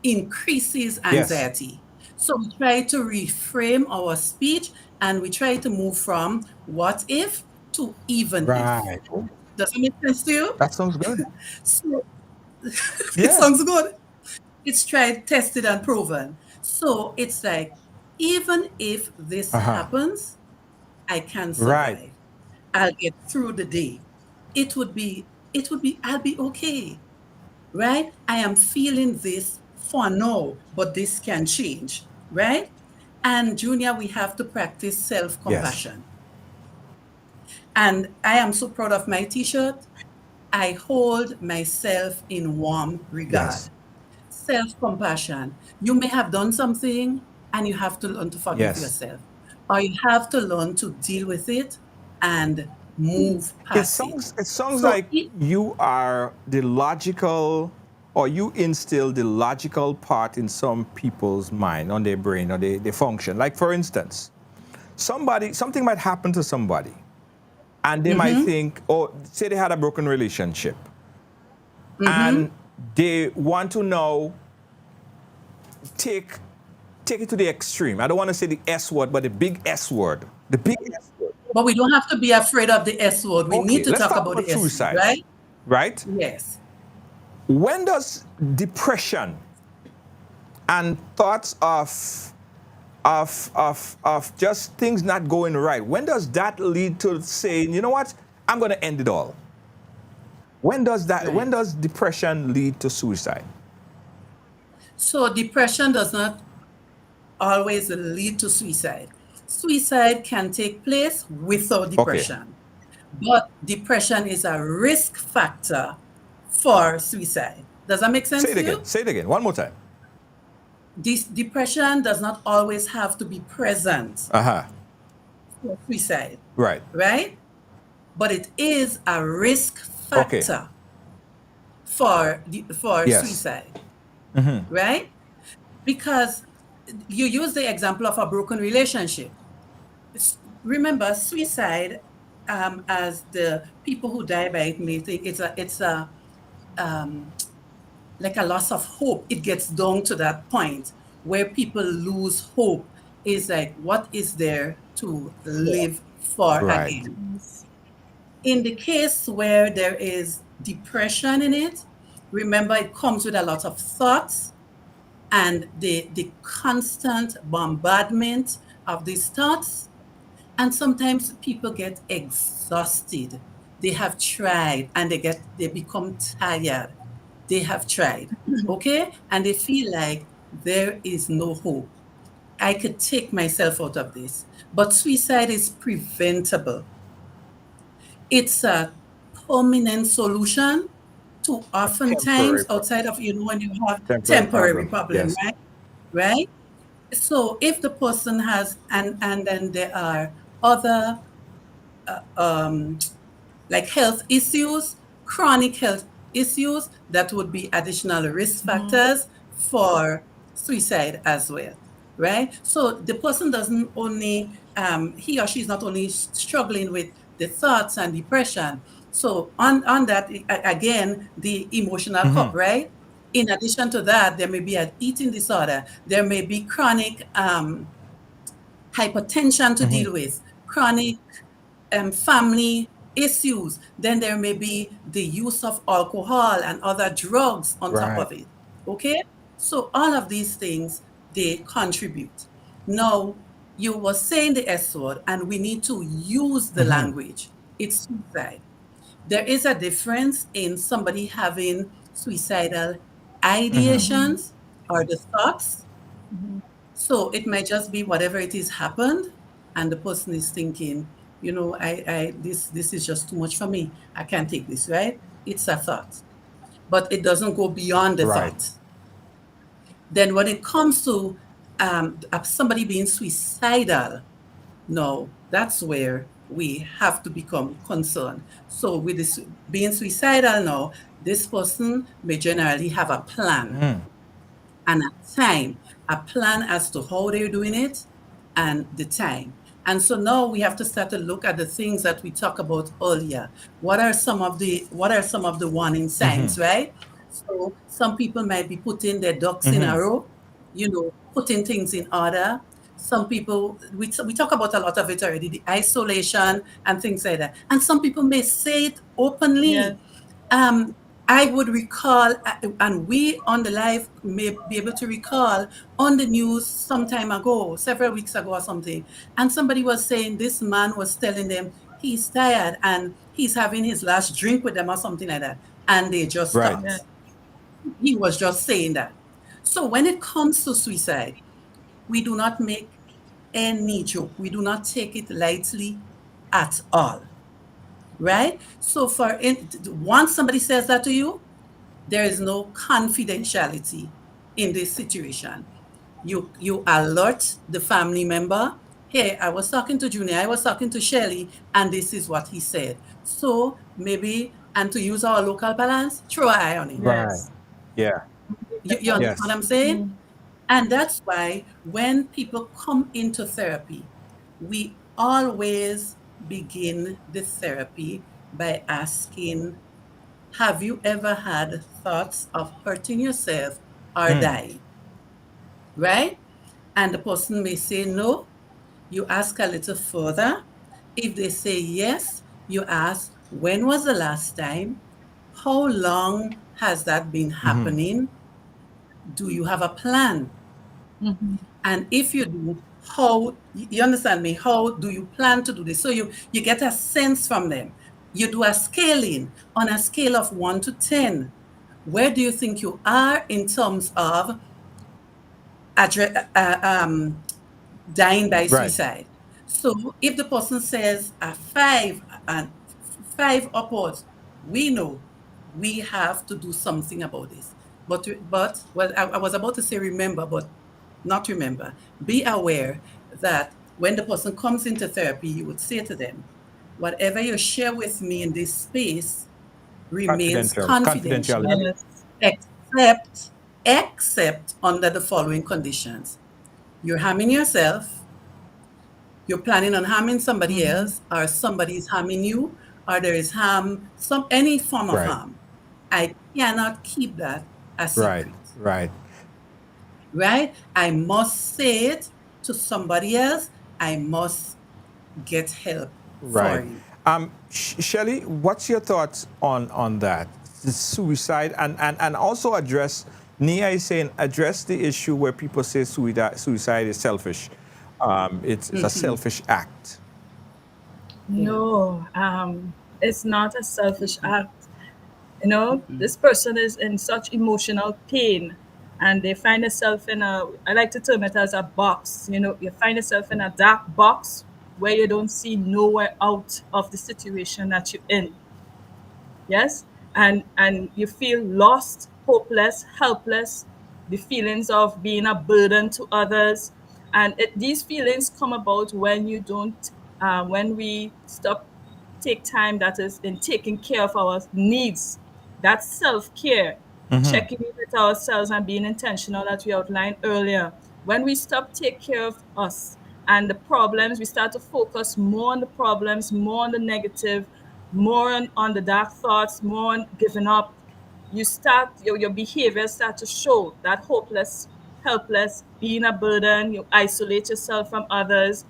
increases Yes. anxiety. So we try to reframe our speech and we try to move from what if to even if. Right. Does it make sense to you? That sounds good. So it Yeah. sounds good. It's tried, tested, and proven. So it's like, even if this happens, I can Right. survive. I'll get through the day. I'll be okay, right? I am feeling this for now, but this can change, right? And Junior, we have to practice self-compassion. And I am so proud of my t-shirt. I hold myself in warm regard. Yes. Self-compassion. You may have done something and you have to learn to forgive Yes. yourself. Or you have to learn to deal with it and move It past it. sounds So like you are the logical, or you instill the logical part in some people's mind, on their brain, or they function. Like, for instance, something might happen to somebody, and they might think, or say they had a broken relationship, and they want to now take it to the extreme. I don't want to say the S word, but the big S word. The big S word. But we don't have to be afraid of the S word. We Okay, need to let's talk talk about about the S word, suicide. right? Right? Yes. When does depression and thoughts of just things not going right, when does that lead to saying, you know what, I'm going to end it all? When does depression lead to suicide? So depression does not always lead to suicide. Suicide can take place without depression. But depression is a risk factor for suicide. Does that make sense to you? Say it again. One more time. This depression does not always have to be present for suicide. Right. Right? But it is a risk factor for suicide. Right? Because you use the example of a broken relationship. Remember, suicide, as the people who die by it may think, it's like a loss of hope. It gets down to that point where people lose hope. Is like, what is there to live for again? In the case where there is depression in it, remember, it comes with a lot of thoughts and the constant bombardment of these thoughts. And sometimes people get exhausted. They have tried and they become tired. They have tried, okay? And they feel like there is no hope. I could take myself out of this. But suicide is preventable. It's a permanent solution to oftentimes outside of, when you have temporary problem, yes. Right? So if the person has, and then there are other like health issues, chronic health issues, that would be additional risk factors for suicide as well, right? So the person doesn't only, he or she is not only struggling with the thoughts and depression. So on that, again, the emotional cup, right? In addition to that, there may be an eating disorder. There may be chronic hypertension to deal with, chronic family issues. Then there may be the use of alcohol and other drugs on top of it. Okay? So all of these things, they contribute. Now, you were saying the S word, and we need to use the language. It's suicide. There is a difference in somebody having suicidal ideations or the thoughts. So it might just be whatever it is happened, and the person is thinking, this is just too much for me. I can't take this, right? It's a thought. But it doesn't go beyond the thought. Then when it comes to somebody being suicidal, no, that's where we have to become concerned. So with this being suicidal now, this person may generally have a plan and a plan as to how they're doing it and the time. And so now we have to start to look at the things that we talked about earlier. What are some of the warning signs, right? So some people might be putting their ducks in a row, putting things in order. Some people, we talk about a lot of it already, the isolation and things like that. And some people may say it openly. Yes. I would recall, and we on the live may be able to recall on the news some time ago, several weeks ago or something, and somebody was saying this man was telling them he's tired and he's having his last drink with them or something like that, and they just Right. stopped. Yeah. He was just saying that. So when it comes to suicide, we do not make any joke. We do not take it lightly at all. Right? So once somebody says that to you, there is no confidentiality in this situation. You alert the family member, hey, I was talking to Junior, I was talking to Shelly, and this is what he said. So maybe, and to use our local balance, throw an eye on him. Yes. Yeah. You understand Yes. what I'm saying? And that's why when people come into therapy, we always begin the therapy by asking, have you ever had thoughts of hurting yourself or dying? Right? And the person may say no. You ask a little further. If they say yes, you ask, when was the last time? How long has that been happening? Do you have a plan? And if you do, how, you understand me, how do you plan to do this? So you get a sense from them. You do a scaling on a scale of 1 to 10. Where do you think you are in terms of dying by suicide? So if the person says a 5 and 5 upwards, we know we have to do something about this. But well, I was about to say remember, but not remember. Be aware that when the person comes into therapy, you would say to them, whatever you share with me in this space remains confidential, Yes. except under the following conditions. You're harming yourself, you're planning on harming somebody else, or somebody is harming you, or there is harm, any form of harm. I cannot keep that a secret. Right. Right? I must say it to somebody else. I must get help for you. Shelly, what's your thoughts on that? The suicide and also address, Nia is saying, address the issue where people say suicide is selfish. It's a selfish act. No, it's not a selfish act. This person is in such emotional pain and they find themselves in I like to term it as a box. You find yourself in a dark box where you don't see nowhere out of the situation that you're in. Yes? And you feel lost, hopeless, helpless, the feelings of being a burden to others. And these feelings come about when you don't, when we take time that is in taking care of our needs. That's self-care, checking in with ourselves and being intentional that we outlined earlier. When we stop take care of us and the problems, we start to focus more on the problems, more on the negative, more on the dark thoughts, more on giving up. You start, your behavior start to show that hopeless, helpless, being a burden. You isolate yourself from others.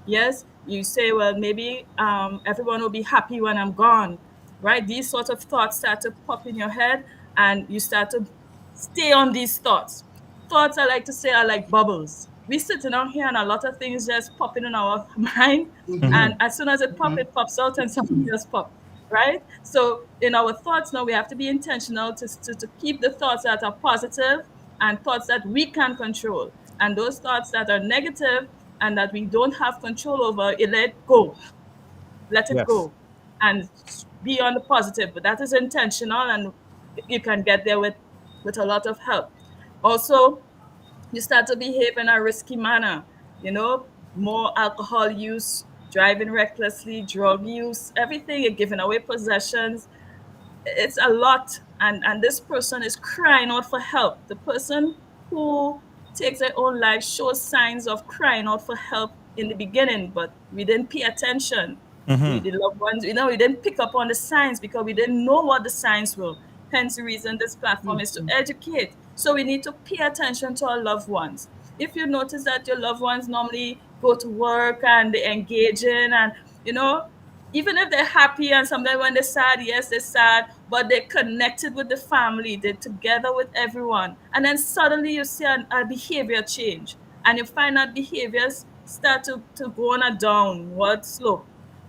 Yes, you say, well, maybe everyone will be happy when I'm gone, right? These sort of thoughts start to pop in your head and you start to stay on these thoughts. Thoughts, I like to say, are like bubbles. We sitting out here and a lot of things just popping in our mind. And as soon as it pops out and something just pop, right? So in our thoughts now, we have to be intentional to keep the thoughts that are positive and thoughts that we can control. And those thoughts that are negative and that we don't have control over, let go. Let it go. And be on the positive. But that is intentional and you can get there with a lot of help. Also, you start to behave in a risky manner, more alcohol use, driving recklessly, drug use, everything, you're giving away possessions. It's a lot, and this person is crying out for help. The person who takes their own life shows signs of crying out for help in the beginning, but we didn't pay attention. We, the loved ones, we didn't pick up on the signs because we didn't know what the signs were. Hence the reason this platform is to educate. So we need to pay attention to our loved ones. If you notice that your loved ones normally go to work and they engage in, and you know even if they're happy, and sometimes when they're sad, yes, they're sad, but they're connected with the family, they're together with everyone. And then suddenly you see a behavior change, and you find that behaviors start to go on a downward slope.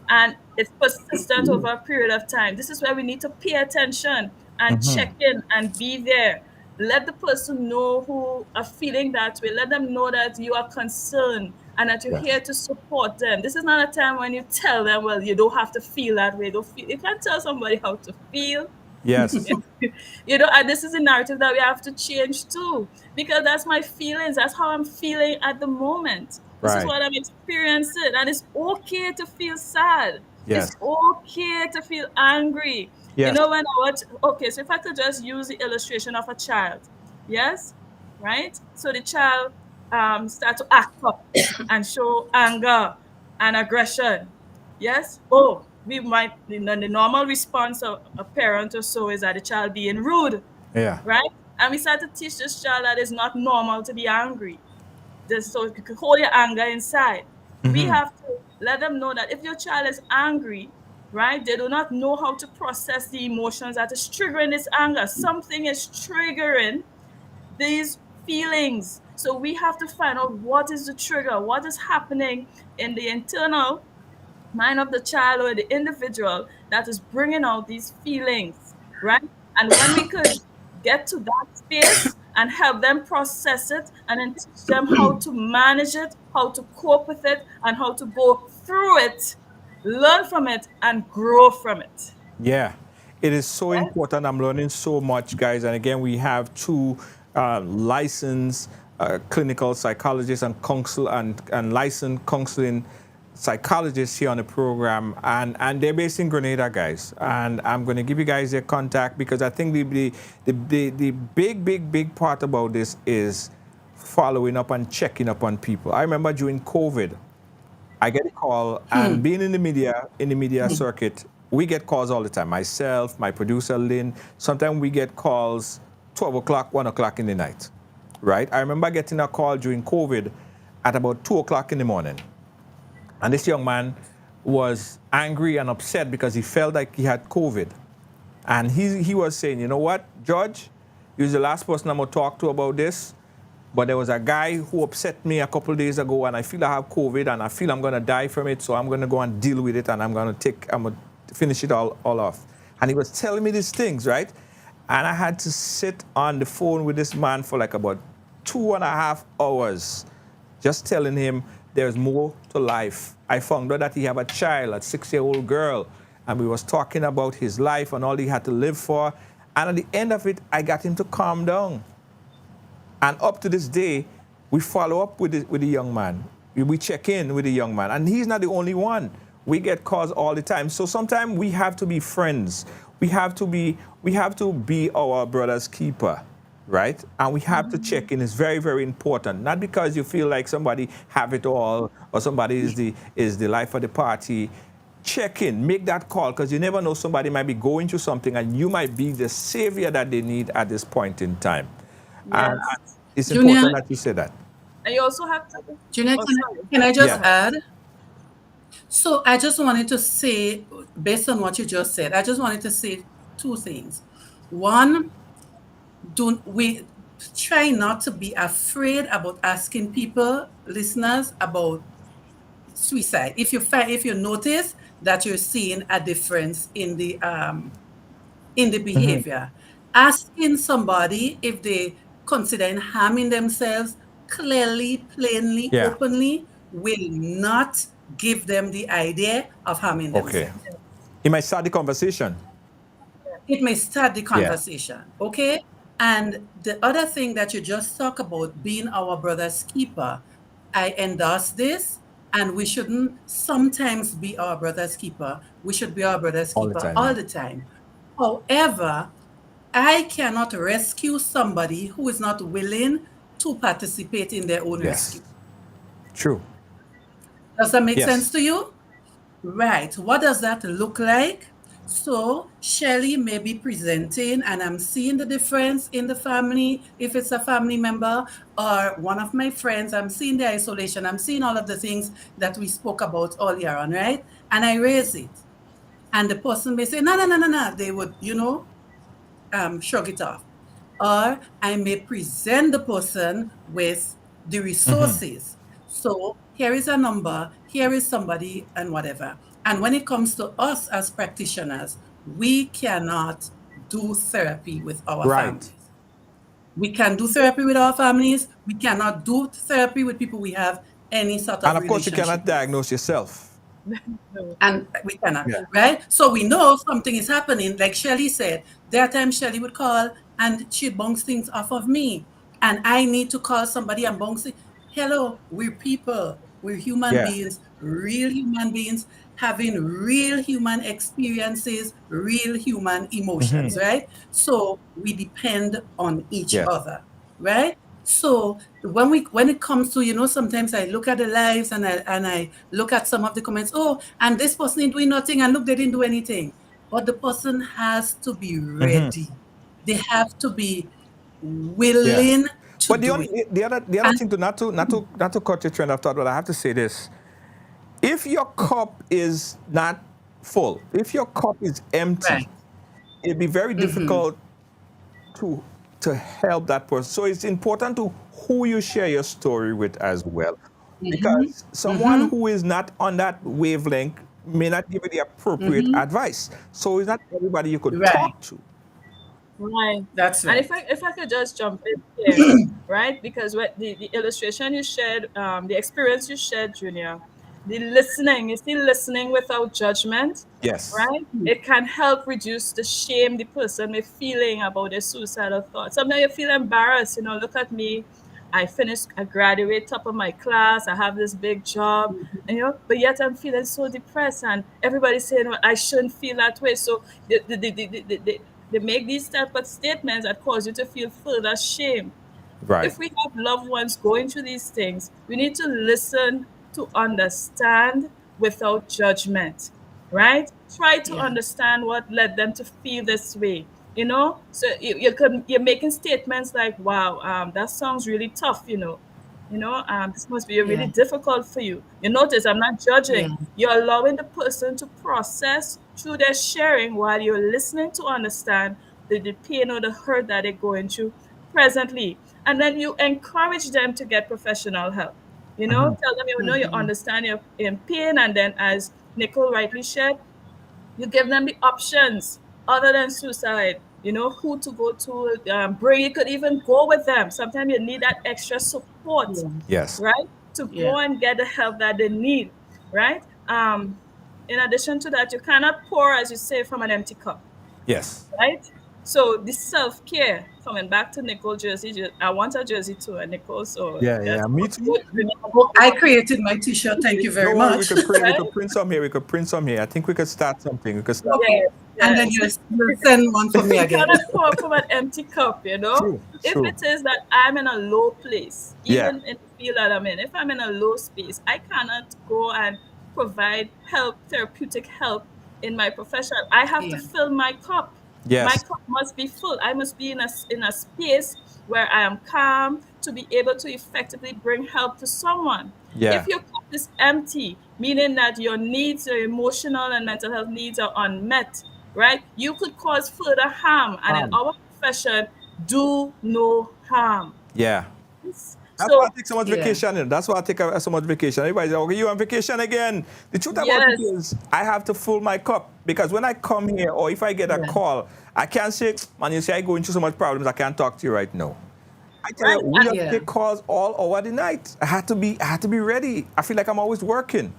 And it's persistent over a period of time. This is where we need to pay attention and check in and be there. Let the person know who are feeling that way. Let them know that you are concerned and that you're Yes. here to support them. This is not a time when you tell them, well, you don't have to feel that way. Don't feel. You can't tell somebody how to feel. Yes. And this is a narrative that we have to change too, because that's my feelings. That's how I'm feeling at the moment. This is Right. what I'm experiencing, and it's okay to feel sad. Yes. It's okay to feel angry. Yes. When I watch, okay, so if I could just use the illustration of a child, yes, right? So the child start to act up and show anger and aggression. Yes. Oh, we might, the normal response of a parent or so is that the child being rude, Yeah. right? And we start to teach this child that it's not normal to be angry. So you can hold your anger inside. We have to let them know that if your child is angry, right, they do not know how to process the emotions that is triggering this anger. Something is triggering these feelings. So we have to find out what is the trigger, what is happening in the internal mind of the child or the individual that is bringing out these feelings, right? And when we could get to that space and help them process it, and then teach them how to manage it, how to cope with it, and how to go through it, learn from it, and grow from it. Yeah, it is so important. I'm learning so much, guys. And again, we have two licensed clinical psychologists and and licensed counseling psychologists here on the program, and they're based in Grenada, guys. And I'm going to give you guys their contact, because I think the big part about this is following up and checking up on people. I remember during COVID, I get a call, and being in the media circuit, we get calls all the time. Myself, my producer Lynn, sometimes we get calls 12 o'clock, 1 o'clock in the night, right? I remember getting a call during COVID at about 2 o'clock in the morning. And this young man was angry and upset because he felt like he had COVID. And he was saying, you know what, George, you're the last person I'm going to talk to about this. But there was a guy who upset me a couple of days ago, and I feel I have COVID, and I feel I'm going to die from it, so I'm going to go and deal with it, and I'm going to finish it all off. And he was telling me these things, right? And I had to sit on the phone with this man for like about 2.5 hours, just telling him there's more to life. I found out that he had a child, a 6-year-old girl, and we was talking about his life and all he had to live for. And at the end of it, I got him to calm down. And up to this day, we follow up with the young man. We check in with the young man. And he's not the only one. We get calls all the time. So sometimes we have to be friends. We have to be our brother's keeper, right? And we have to check in. It's very, very important. Not because you feel like somebody have it all or somebody is the life of the party. Check in, make that call, because you never know, somebody might be going through something and you might be the savior that they need at this point in time. And Yes. it's Junior? important that you say that. And you also have to. Junior, Oh, can sorry. can I just Yeah. add? So I just wanted to say, based on what you just said, I just wanted to say two things. One, we try not to be afraid about asking people, listeners, about suicide. If you notice that you're seeing a difference in the behavior, asking somebody if they considering harming themselves clearly, plainly, Yeah. openly will not give them the idea of harming Okay. themselves. It might start the conversation. It may start the conversation. Okay. And the other thing that you just talk about, being our brother's keeper, I endorse this. And we shouldn't sometimes be our brother's keeper. We should be our brother's All the keeper time, all yeah. the time. However, I cannot rescue somebody who is not willing to participate in their own rescue. Yes. True. Does that make sense Yes. to you? Right. What does that look like? So Shelley may be presenting, and I'm seeing the difference in the family. If it's a family member or one of my friends, I'm seeing the isolation. I'm seeing all of the things that we spoke about earlier on, right? And I raise it. And the person may say, no, no, no, no, no. They would, shrug it off. Or I may present the person with the resources. So here is a number, here is somebody, and whatever. And when it comes to us as practitioners, we cannot do therapy with our Right. families. We can do therapy with our families. We cannot do therapy with people we have any sort And of of course, you relationship cannot with. diagnose yourself. No. And we cannot, Yeah. right? So we know something is happening. Like Shelley said, there are times Shelley would call and she'd bounce things off of me. And I need to call somebody and bounce it. Hello, we're people. We're human Yeah. beings, real human beings, having real human experiences, real human emotions, right? So we depend on each Yes. other, right? So when it comes to, sometimes I look at the lives and I look at some of the comments, oh, and this person ain't doing nothing, and look, they didn't do anything. But the person has to be ready. They have to be Yeah. willing to But do it. the other And thing to not to cut your train of thought, but I have to say this: if your cup is not full, if your cup is empty, right. it'd be very difficult to help that person. So it's important to who you share your story with as well, because someone who is not on that wavelength may not give you the appropriate advice. So it's not everybody you could Right. talk to. Right. That's And right. if I could just jump in here, right? Because what the illustration you shared, the experience you shared, Junior, the listening, you see, listening without judgment, Yes. right? It can help reduce the shame the person may feeling about their suicidal thoughts. Sometimes you feel embarrassed, look at me. I graduate top of my class, I have this big job, and but yet I'm feeling so depressed, and everybody's saying, well, I shouldn't feel that way. So they make these type of statements that cause you to feel further shame. Right. If we have loved ones going through these things, we need to listen to understand without judgment, right? Try to Yeah. understand what led them to feel this way. So you're making statements like, "Wow, that sounds really tough." This must be really Yeah. difficult for you. You notice I'm not judging. Yeah. You're allowing the person to process through their sharing while you're listening to understand the pain or the hurt that they're going through presently. And then you encourage them to get professional help. Tell them you understand you're in pain, and then as Nicole rightly shared, you give them the options other than suicide. Who to go to. Bring You could even go with them. Sometimes you need that extra support, Yeah. Yes. right? To Yeah. go and get the help that they need, right? In addition to that, you cannot pour, as you say, from an empty cup, Yes. right? So the self care, coming back to Nicole jersey, I want a jersey too, and Nicole. So Yeah. that's Yeah. Me too. Oh, I created my t-shirt. Thank you very Don't worry. much. We could print some here. We could print some here. I think we could start something. We could start. Okay. Yes, And then yes. you'll send one for me You again. cannot pour from an empty cup, True. If True. it is that I'm in a low place, Yeah. even in the field that I'm in, if I'm in a low space, I cannot go and provide help, therapeutic help in my profession. I have to Yeah. fill my cup. My Yes. cup must be full. I must be in a space where I am calm to be able to effectively bring help to someone. Yeah. If your cup is empty, meaning that your needs, your emotional and mental health needs are unmet, right? You could cause further harm. And in our profession, do no harm. Yeah. That's why I So, take so much Yeah. vacation. That's why I take so much vacation. Everybody's like, okay, you on vacation again. The truth about it yes, is, I have to fill my cup, because when I come here or if I get a Yeah. call, I can't say, man, you see, I going through so much problems, I can't talk to you right now. I tell right. you, we have Yeah. take calls all over the night. I had to be ready. I feel like I'm always working.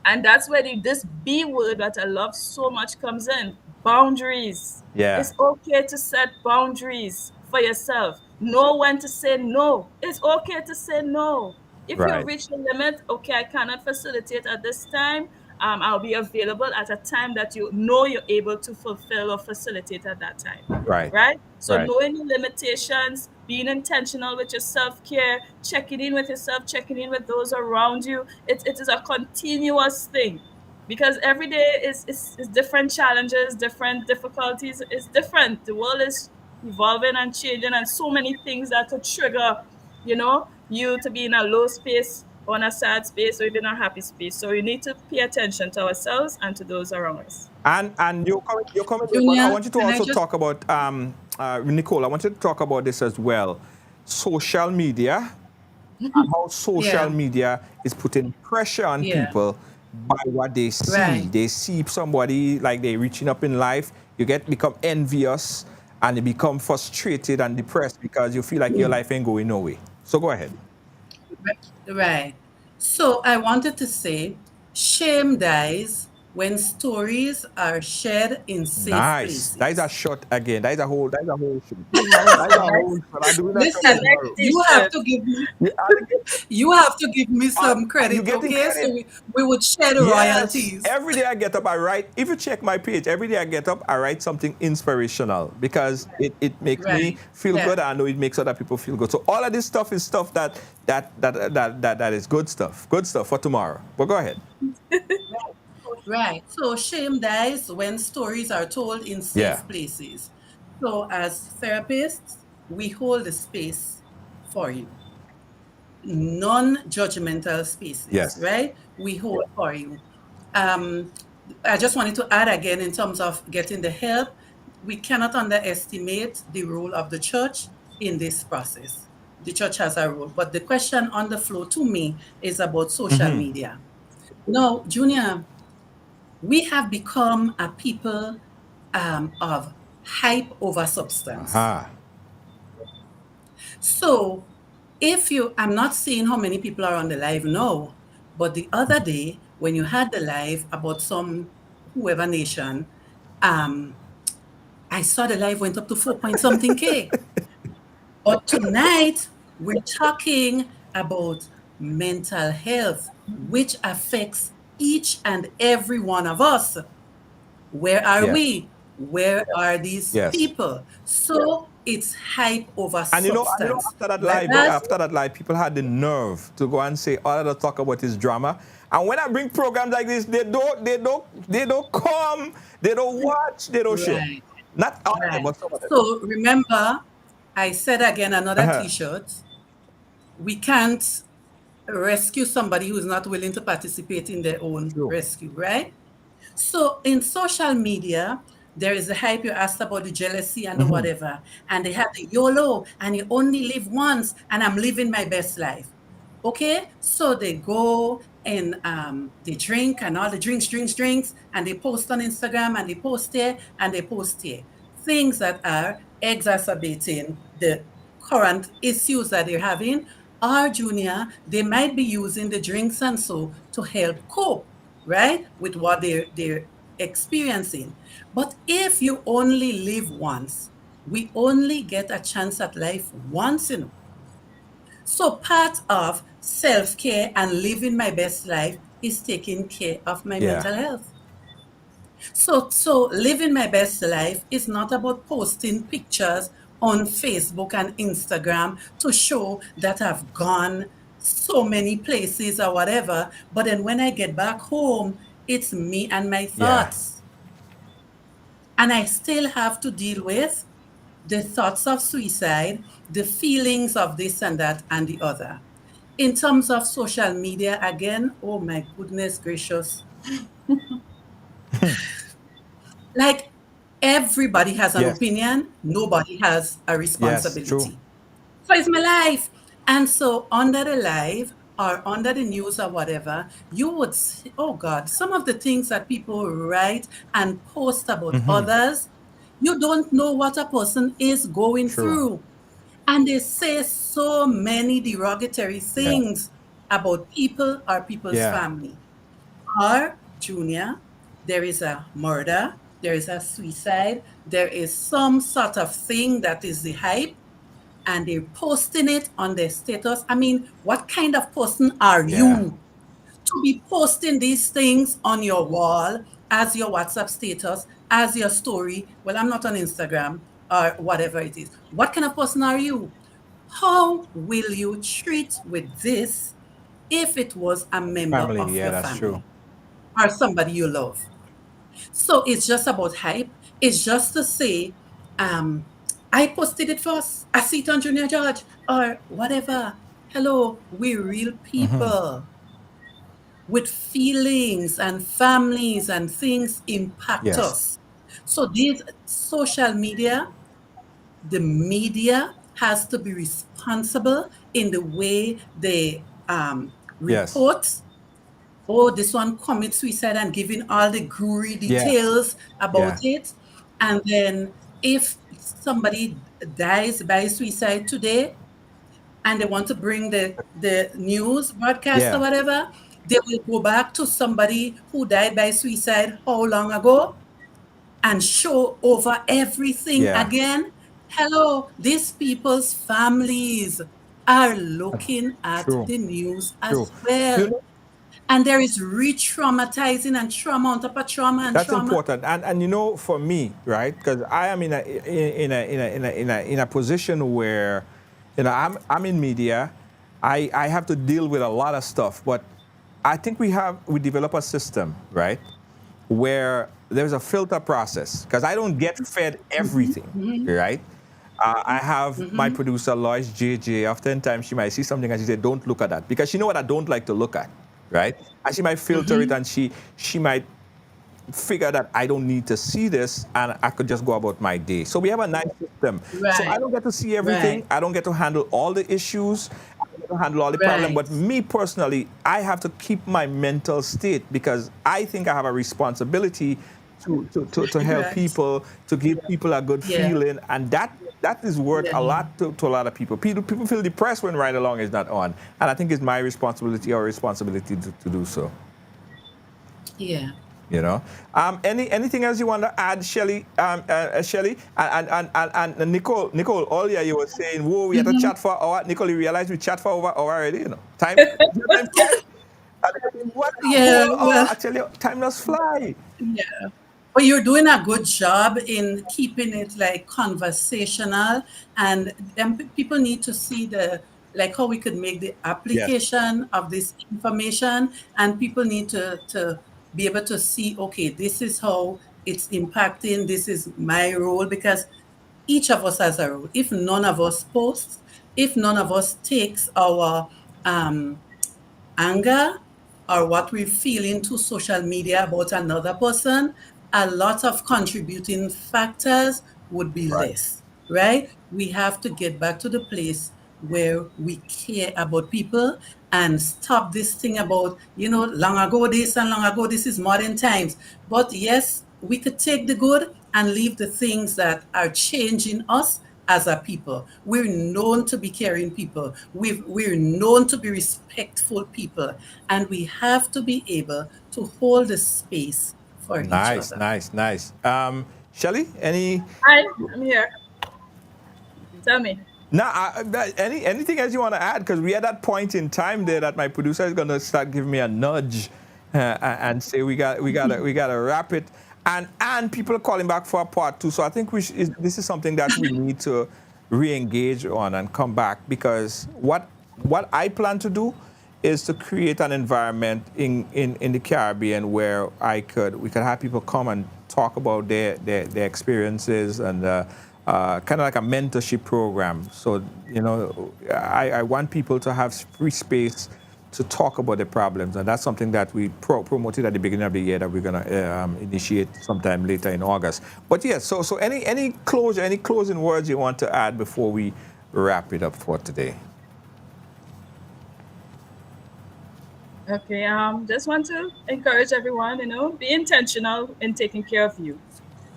And that's where this B word that I love so much comes in. Boundaries. Yeah. It's okay to set boundaries for yourself. Know when to say no. It's okay to say no. If you Right. reach the limit, okay, I cannot facilitate at this time. I'll be available at a time that you know you're able to fulfill or facilitate at that time, Right. right? So Right. knowing your limitations, being intentional with your self-care, checking in with yourself, checking in with those around you, it is a continuous thing, because every day is different challenges, different difficulties. It's different. The world is evolving and changing, and so many things that could trigger, you to be in a low space or in a sad space or even a happy space. So we need to pay attention to ourselves and to those around us. And you're coming there, but I Junior, want you to can I also just talk about Nicole. I want you to talk about this as well. Social media and how social yeah, media is putting pressure on yeah, people by what they see. right. They see somebody like they reaching up in life. You become envious and you become frustrated and depressed because you feel like your life ain't going nowhere. So go ahead. Right. So I wanted to say shame dies when stories are shared in safe Nice. That is a places. shot again. That is a whole shoot. Nice, That is a nice. whole shot. I'm doing that The shot Listen, next tomorrow. you have t-shirt. to give me You are you have to give me some you credit, getting okay? So credit. we would share the Yes. royalties. Every day I get up, I write. If you check my page, every day I get up, I write something inspirational because it makes me Right. feel Yeah. good. I know it makes other people feel good. So all of this stuff is stuff that is good stuff. Good stuff for tomorrow. But go ahead. Right. So shame dies when stories are told in Yeah. safe places. So as therapists, we hold the space for you. Non-judgmental spaces, Yes. right? We hold for you. Um, I just wanted to add again in terms of getting the help, we cannot underestimate the role of the church in this process. The church has a role, but the question on the floor to me is about social media. No, Junior, we have become a people of hype over substance. Aha. So if you, I'm not seeing how many people are on the live now, but the other day when you had the live about some whoever nation, um, I saw the live went up to 4 point something K. But tonight we're talking about mental health, which affects each and every one of us. Where are Yes. we? Where are these Yes. people? So it's hype over And substance. Whereas, after that live, people had the nerve to go and say all of the talk about is drama. And when I bring programs like this, they don't come, they don't watch, they don't share. right, Not all of them, right. but some of them. So remember, I said again, another Uh-huh. t-shirt. We can't rescue somebody who's not willing to participate in their own True. rescue, right? So in social media, there is the hype you asked about the jealousy and the whatever, and they have the YOLO and you only live once, and I'm living my best life. Okay, so they go and they drink and all the drinks, and they post on Instagram and they post here and they post here. Things that are exacerbating the current issues that they're having. Or Junior, they might be using the drinks and so to help cope, right, with what they're experiencing. But if you only live once, we only get a chance at life once, you know. So part of self-care and living my best life is taking care of my Yeah. mental health. So living my best life is not about posting pictures on Facebook and Instagram to show that I've gone so many places or whatever. But then when I get back home, it's me and my Yeah. thoughts. And I still have to deal with the thoughts of suicide, the feelings of this and that and the other. In terms of social media, again, oh my goodness gracious. Like everybody has an Yes. opinion, nobody has a Yes. True. responsibility. So it's my life. And so under the live or under the news or whatever, you would see, oh God, some of the things that people write and post about others, you don't know what a person is going True. through. And they say so many derogatory Yeah. things about people or people's Yeah. family. Or, Junior, there is a murder, there is a suicide, there is some sort of thing that is the hype, and they're posting it on their status. I mean, what kind of person are Yeah. you to be posting these things on your wall as your WhatsApp status, as your story? Well, I'm not on Instagram or whatever it is. What kind of person are you? How will you treat with this if it was a member Family. of Yeah, your that's true. family or somebody you love? So it's just about hype. It's just to say, I posted it first. I see it on Junior George or whatever. Hello, we're real people with feelings and families and things impact Yes. us. So these social media, the media has to be responsible in the way they Yes. report. Oh, this one commit suicide and giving all the gory Yeah. details about Yeah. it. And then if somebody dies by suicide today and they want to bring the news broadcast or Yeah. whatever, they will go back to somebody who died by suicide how long ago and show over everything Yeah. again. Hello, these people's families are looking at True. the news True. as You well. know, And there is re-traumatizing and trauma on top of trauma and that's trauma. important. And you know, for me, right? Because I am in a position where, I'm in media. I have to deal with a lot of stuff, but I think we develop a system, right, where there's a filter process because I don't get fed everything, right? I have my producer Lois JJ. Oftentimes she might see something and she say, "Don't look at that," because she know what I don't like to look at, right? And she might filter it and she might figure that I don't need to see this and I could just go about my day. So we have a nice system. So I Right, don't get to see everything. right, I don't get to handle all the issues. I don't get to handle all the problems. right. But me personally, I have to keep my mental state because I think I have a responsibility to help Right. people, to give people a good Yeah, feeling. And that is worth a yeah, lot to a lot of people. People feel depressed when Ride Along is not on. And I think it's my responsibility or responsibility to do so. yeah. Anything else you want to add, Shelly? Shelly and Nicole. Earlier you were saying, "Whoa, we had to chat for an hour." Nicole, you realize we chat for over an hour already. Time. Time flies. What a Yeah, whole hour! well, I tell you, time does fly. yeah. But you're doing a good job in keeping it like conversational, and then people need to see the like how we could make the Yes. application of this information, and people need to be able to see, okay, this is how it's impacting. This is my role because each of us has a role. If none of us posts, if none of us takes our anger or what we feel into social media about another person, a lot of contributing factors would be Right. less, right? We have to get back to the place where we care about people and stop this thing about, long ago this and long ago this is modern times. But yes, we could take the good and leave the things that are changing us as a people. We're known to be caring people. We're known to be respectful people. And we have to be able to hold the space for each Nice, other. nice, nice. Shelly, any? Hi, I'm here. Tell me. Anything else you want to add? Because we are at that point in time there that my producer is going to start giving me a nudge and say we gotta wrap it. And people are calling back for a part two. So I think this is something that we need to re-engage on and come back because what I plan to do is to create an environment in the Caribbean where we could have people come and talk about their experiences and kind of like a mentorship program. So, I want people to have free space to talk about their problems. And that's something that we promoted at the beginning of the year that we're going to initiate sometime later in August. But yes, so any closing words you want to add before we wrap it up for today? Okay, just want to encourage everyone, be intentional in taking care of you,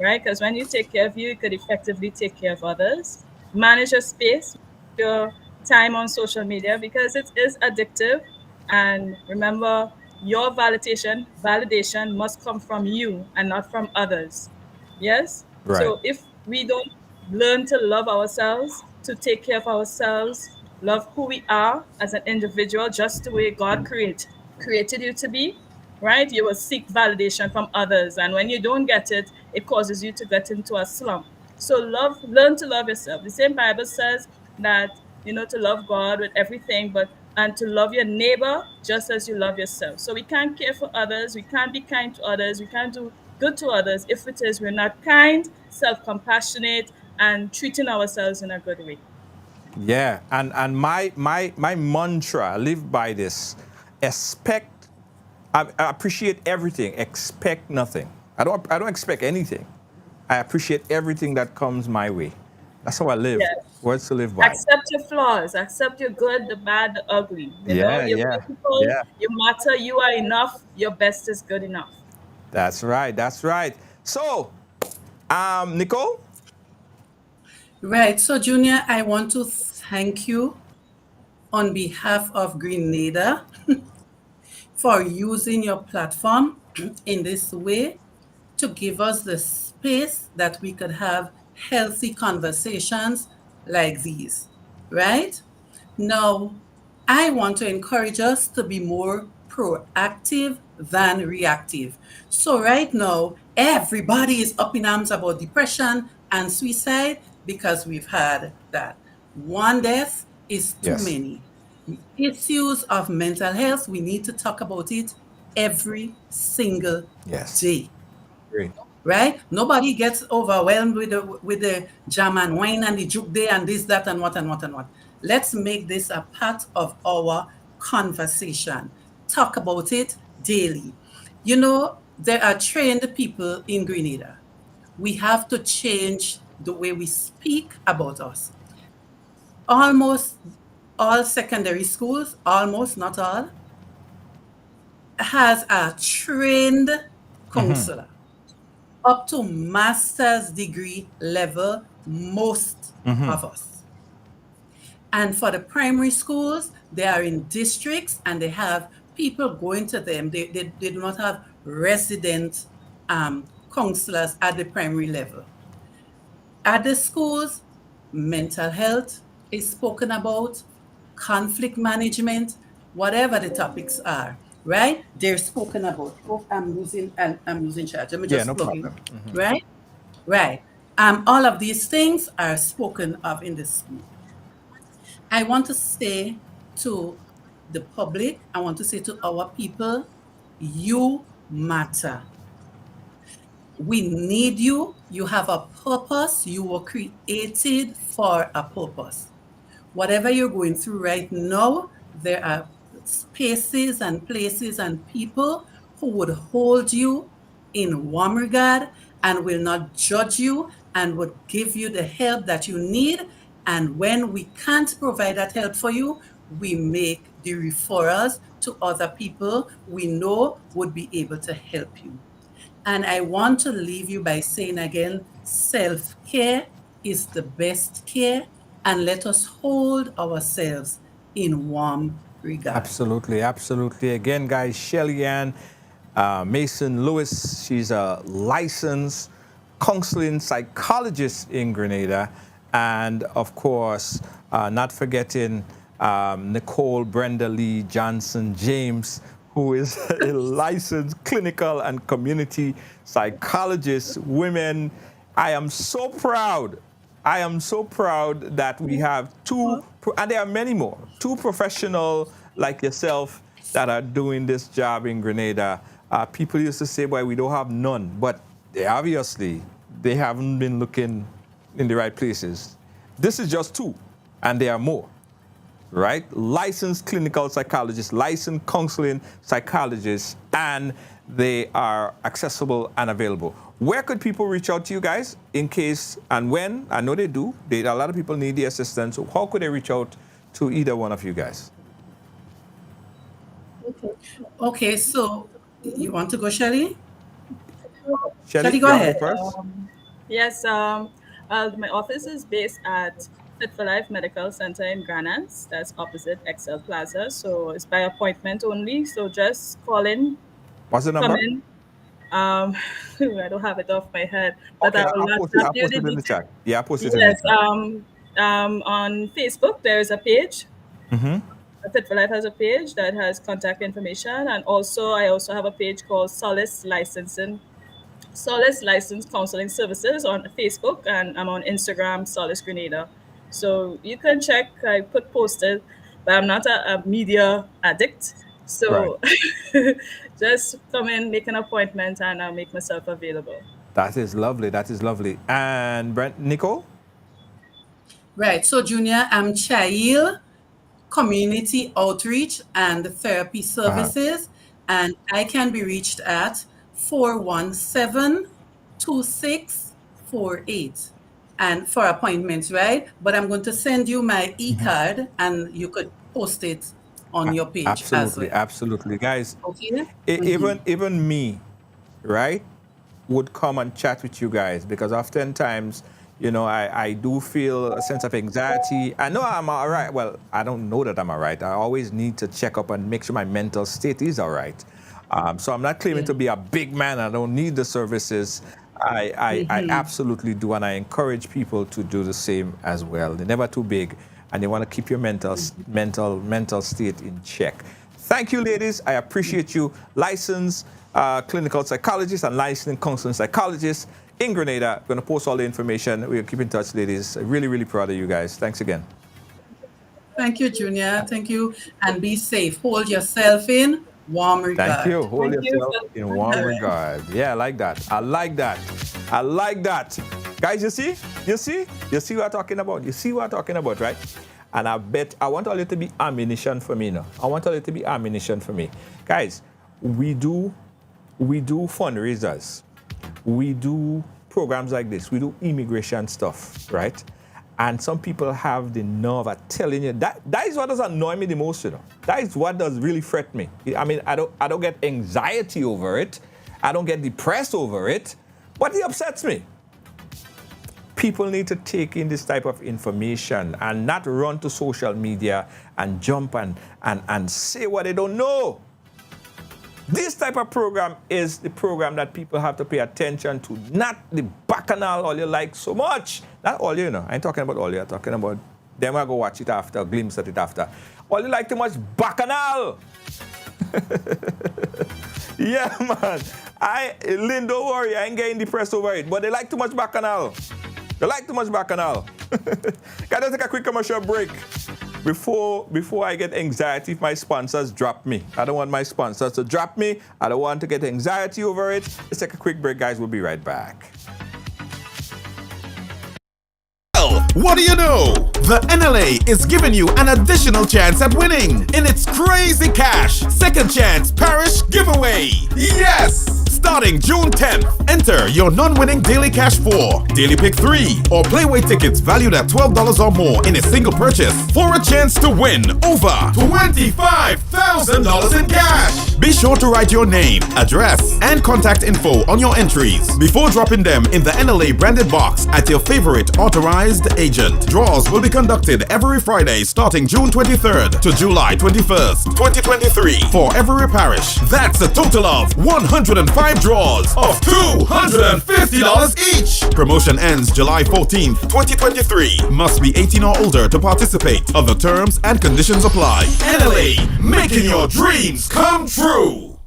right? Because when you take care of you could effectively take care of others. Manage your space, your time on social media because it is addictive. And remember, your validation must come from you and not from others. Yes? Right. So if we don't learn to love ourselves, to take care of ourselves, love who we are as an individual, just the way God created you to be, right? You will seek validation from others. And when you don't get it, it causes you to get into a slump. So learn to love yourself. The same Bible says that, to love God with everything, and to love your neighbor just as you love yourself. So we can't care for others, we can't be kind to others, we can't do good to others if it is we're not kind, self-compassionate, and treating ourselves in a good way. Yeah, and my mantra, I live by this: expect. I appreciate everything. Expect nothing. I don't expect anything. I appreciate everything that comes my way. That's how I live. Yes. Words to live by. Accept your flaws, accept your good, the bad, the ugly. Yeah, You're yeah, beautiful, yeah. you matter, you are enough, your best is good enough. That's right. That's right. So, Nicole. Right. So, Junior, I want to thank you on behalf of Grenada for using your platform in this way to give us the space that we could have healthy conversations like these, right? Now, I want to encourage us to be more proactive than reactive. So, right now, everybody is up in arms about depression and suicide because we've had that. One death is too Yes. many. Issues of mental health, we need to talk about it every single Yes. day, Great. right? Nobody gets overwhelmed with the jam and wine and the juke day and this, that, and what and what and what. Let's make this a part of our conversation. Talk about it daily. There are trained people in Grenada. We have to change the way we speak about us. Almost all secondary schools, almost not all, has a trained counselor up to master's degree level, most of us. And for the primary schools, they are in districts and they have people going to them. They do not have resident counselors at the primary level. At the schools, mental health is spoken about, conflict management, whatever the topics are, right? They're spoken about. Oh, I'm losing charge. Let me Yeah, just no plug in. problem. Right? Right. All of these things are spoken of in the school. I want to say to the public, I want to say to our people, you matter. We need you. You have a purpose. You were created for a purpose. Whatever you're going through right now, there are spaces and places and people who would hold you in warm regard and will not judge you and would give you the help that you need. And when we can't provide that help for you, we make the referrals to other people we know would be able to help you. And I want to leave you by saying again, self-care is the best care, and let us hold ourselves in warm regard. Absolutely, absolutely. Again, guys, Shelly Ann Mason Lewis, she's a licensed counseling psychologist in Grenada. And of course, not forgetting Nicole Brenda Lee Johnson James, who is a licensed clinical and community psychologist. Women, I am so proud. I am so proud that we have two, and there are many more, two professionals like yourself that are doing this job in Grenada. People used to say, well, we don't have none, but obviously they haven't been looking in the right places. This is just two, and there are more, right? Licensed clinical psychologists, licensed counseling psychologists, and they are accessible and available. Where could people reach out to you guys in case and when? I know they do. A lot of people need the assistance. So how could they reach out to either one of you guys? Okay, so you want to go, Shelly? Shelly, go you ahead. First? Yes, my office is based at Fit for Life Medical Center in Granance. That's opposite Excel Plaza. So it's by appointment only. So just call in. What's the number? Come in. I don't have it off my head, but Okay, I will I'll not post it give you in the details. chat. Yeah, I'll post it in Yes, the chat. On Facebook, there is a page. Mm-hmm. Fit for Life has a page that has contact information, and also I also have a page called Solace License Counseling Services on Facebook, and I'm on Instagram, Solace Grenada. So you can check. I put posted, but I'm not a media addict. Right. So just come in, make an appointment, and I'll make myself available. That is lovely. That is lovely. And Nicole? Right. So, Junior, I'm Child Community Outreach and Therapy Services, and I can be reached at 417-2648. And for appointments, right? But I'm going to send you my e-card, and you could post it on your page as Absolutely, well. absolutely. Guys, Okay? even me, right, would come and chat with you guys, because oftentimes, you know, I do feel a sense of anxiety. I know I'm all right. Well, I don't know that I'm all right. I always need to check up and make sure my mental state is all right. So I'm not claiming to be a big man. I don't need the services. I absolutely do, and I encourage people to do the same as well. They're never too big, and you want to keep your mental state in check. Thank you, ladies. I appreciate you. Licensed clinical psychologist and licensed counseling psychologist in Grenada. I'm going to post all the information. We'll keep in touch, ladies. Really, really proud of you guys. Thanks again. Thank you, Junior. Thank you. And be safe. Hold yourself in warm regard. Thank you. Hold Thank you. yourself in warm regard. Yeah, I like that. I like that. I like that. Guys, you see what I'm talking about? You see what I'm talking about, right? And I want all it to be ammunition for me now. I want all it to be ammunition for me. Guys, we do fundraisers. We do programs like this. We do immigration stuff, right? And some people have the nerve of telling you that is what does annoy me the most, you know. That is what does really fret me. I mean, I don't get anxiety over it. I don't get depressed over it, but it upsets me. People need to take in this type of information and not run to social media and jump and say what they don't know. This type of program is the program that people have to pay attention to, not the bacchanal all you like so much. Not all you know. I ain't talking about all you. I'm talking about them. I go watch it after, glimpse at it after. All you like too much bacchanal. Yeah, man. Lynn, don't worry. I ain't getting depressed over it. But they like too much bacchanal. They like too much bacchanal. Gotta take a quick commercial break. Before I get anxiety if my sponsors drop me. I don't want my sponsors to drop me. I don't want to get anxiety over it. Let's take a quick break, guys. We'll be right back. What do you know? The NLA is giving you an additional chance at winning in its Crazy Cash Second Chance Parish Giveaway. Yes! Starting June 10th, enter your non-winning Daily Cash 4, Daily Pick 3, or Playway tickets valued at $12 or more in a single purchase for a chance to win over $25,000 in cash. Be sure to write your name, address, and contact info on your entries before dropping them in the NLA branded box at your favorite authorized agent. Draws will be conducted every Friday starting June 23rd to July 21st, 2023 for every parish. That's a total of 105 draws of $250 each. Promotion ends July 14th, 2023. Must be 18 or older to participate. Other terms and conditions apply. NLA, making your dreams come true.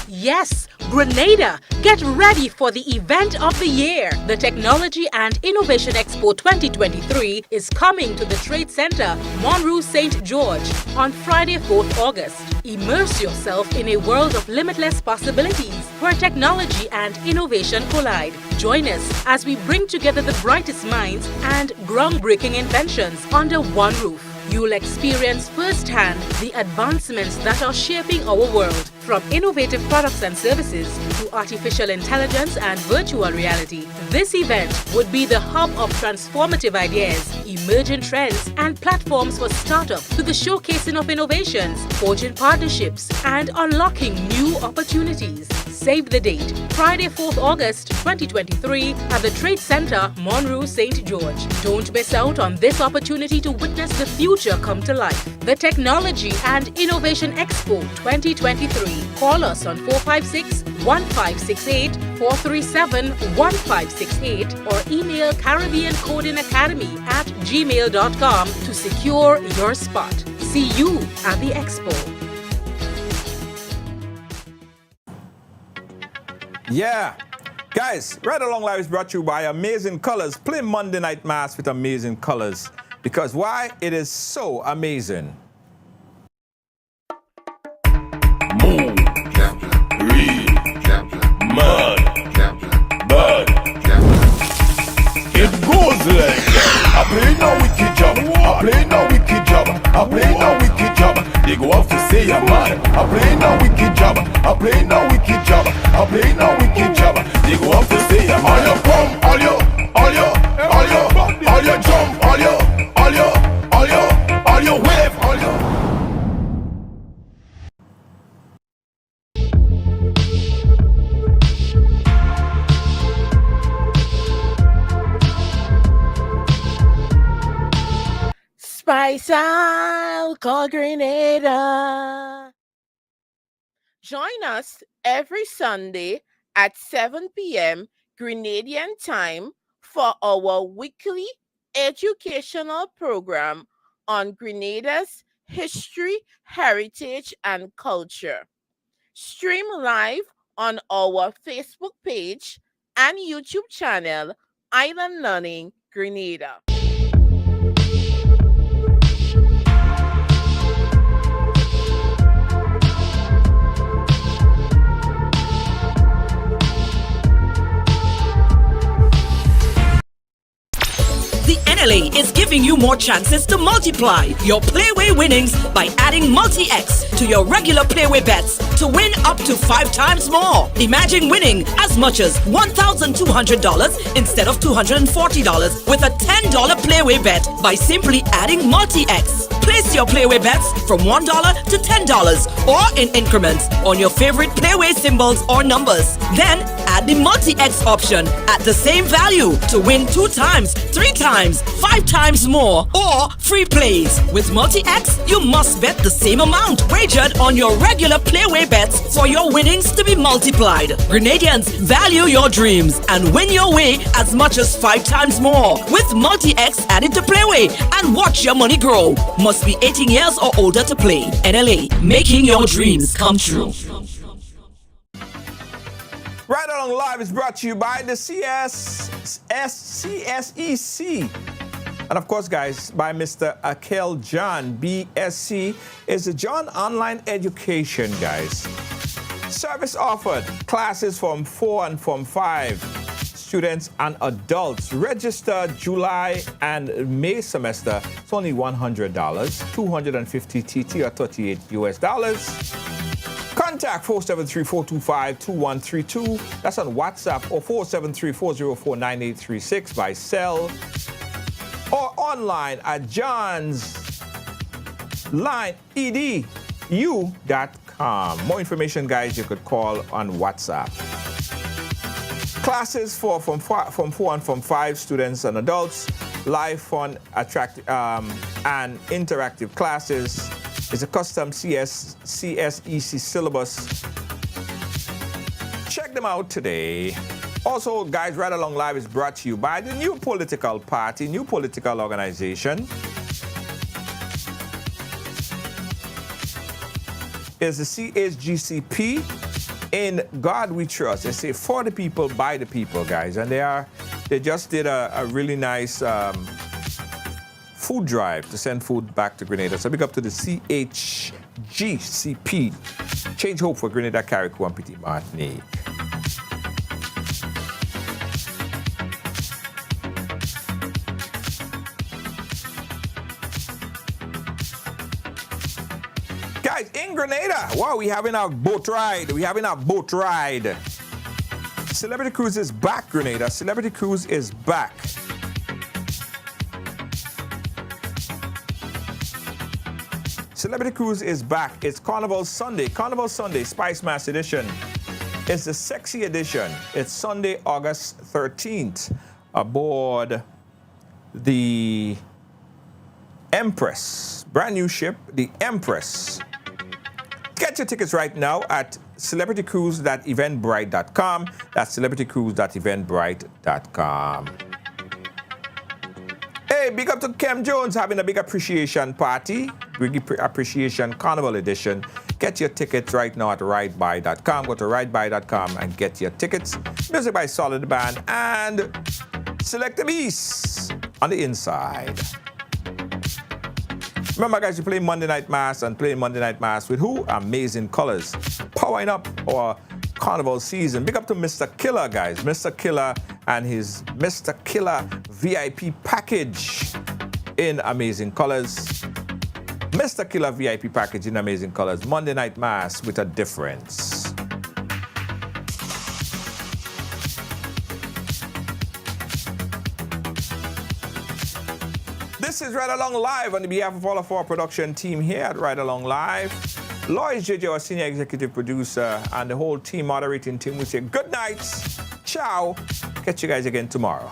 Yes, Grenada, get ready for the event of the year. The Technology and Innovation Expo 2023 is coming to the Trade Center, Monroe St. George, on Friday, 4th August. Immerse yourself in a world of limitless possibilities where technology and innovation collide. Join us as we bring together the brightest minds and groundbreaking inventions under one roof. You'll experience firsthand the advancements that are shaping our world, from innovative products and services to artificial intelligence and virtual reality. This event would be the hub of transformative ideas, emerging trends, and platforms for startups, to the showcasing of innovations, forging partnerships, and unlocking new opportunities. Save the date, Friday, 4th August 2023 at the Trade Center, Monroe St. George. Don't miss out on this opportunity to witness the future come to life. The Technology and Innovation Expo 2023. Call us on 456 437-1568 or email CaribbeanCodingAcademy@gmail.com to secure your spot. See you at the expo. Yeah. Guys, Ride Along Live is brought to you by Amazing Colors. Play Monday Night Mass with Amazing Colors. Because why? It is so amazing. Move, real, mud, bud. It goes like that. I play no wicked job. I play no wicked job. I play no wicked job. They go off to say I'm mad. I play no wicked job. I play no wicked job. I play no wicked job. They go off to say I'm all your come, all your jump, all your wave, all your. Spice out, call Grenada. Join us every Sunday at 7 p.m. Grenadian time for our weekly educational program on Grenada's history, heritage, and culture. Stream live on our Facebook page and YouTube channel, Island Learning Grenada. The NLA is giving you more chances to multiply your Playway winnings by adding Multi-X to your regular Playway bets to win up to 5 times more. Imagine winning as much as $1,200 instead of $240 with a $10 Playway bet by simply adding Multi-X. Place your Playway bets from $1 to $10 or in increments on your favorite Playway symbols or numbers. Then add the Multi-X option at the same value to win 2 times, 3 times, 5 times more, or free plays. With Multi-X, you must bet the same amount wagered on your regular Playway bets for your winnings to be multiplied. Grenadians, value your dreams and win your way as much as 5 times more with Multi-X added to Playway and watch your money grow. Must be 18 years or older to play. NLA, making your dreams come true. Ride Along Live is brought to you by the CSEC. And of course, guys, by Mr. Akel John, BSc is the John Online Education, guys. Service offered, classes from 4 and from 5, students and adults. Register July and May semester, it's only $100, 250 TT or $38 US. Contact 473-425-2132. That's on WhatsApp, or 473-404-9836 by cell, or online at johnslineedu.com. More information, guys, you could call on WhatsApp. Classes from 4 and from 5, students and adults. Live, fun, attractive, and interactive classes. It's a custom CSEC syllabus. Check them out today. Also, guys, Ride Along Live is brought to you by the new political party, new political organization. It's the CHGCP. In God We Trust. They say for the people, by the people, guys. And they just did a really nice food drive to send food back to Grenada. So big up to the CHGCP. Change hope for Grenada, Carriacou, and Petit Martinique. Guys, in Grenada, wow, we having a boat ride. Celebrity Cruise is back, Grenada. Celebrity Cruise is back. Celebrity Cruise is back. It's Carnival Sunday, Spice Mass Edition. It's the sexy edition. It's Sunday, August 13th, aboard the Empress. Brand new ship, the Empress. Get your tickets right now at celebritycruise.eventbrite.com. That's celebritycruise.eventbrite.com. Hey, big up to Kem Jones having a big appreciation party, big appreciation carnival edition. Get your tickets right now at ridebuy.com. Go to ridebuy.com and get your tickets. Music by Solid Band and Select the Beast on the inside. Remember, guys, you play Monday Night Mass and playing Monday Night Mass with who? Amazing Colors. Powering up our carnival season. Big up to Mr. Killer, guys. Mr. Killer and his Mr. Killer VIP package in Amazing Colors. Mr. Killer VIP package in Amazing Colors. Monday Night Mass with a difference. This is Ride Along Live on behalf of all of our production team here at Ride Along Live. Lois JJ, our senior executive producer, and the whole team moderating team, we say good night, ciao, catch you guys again tomorrow.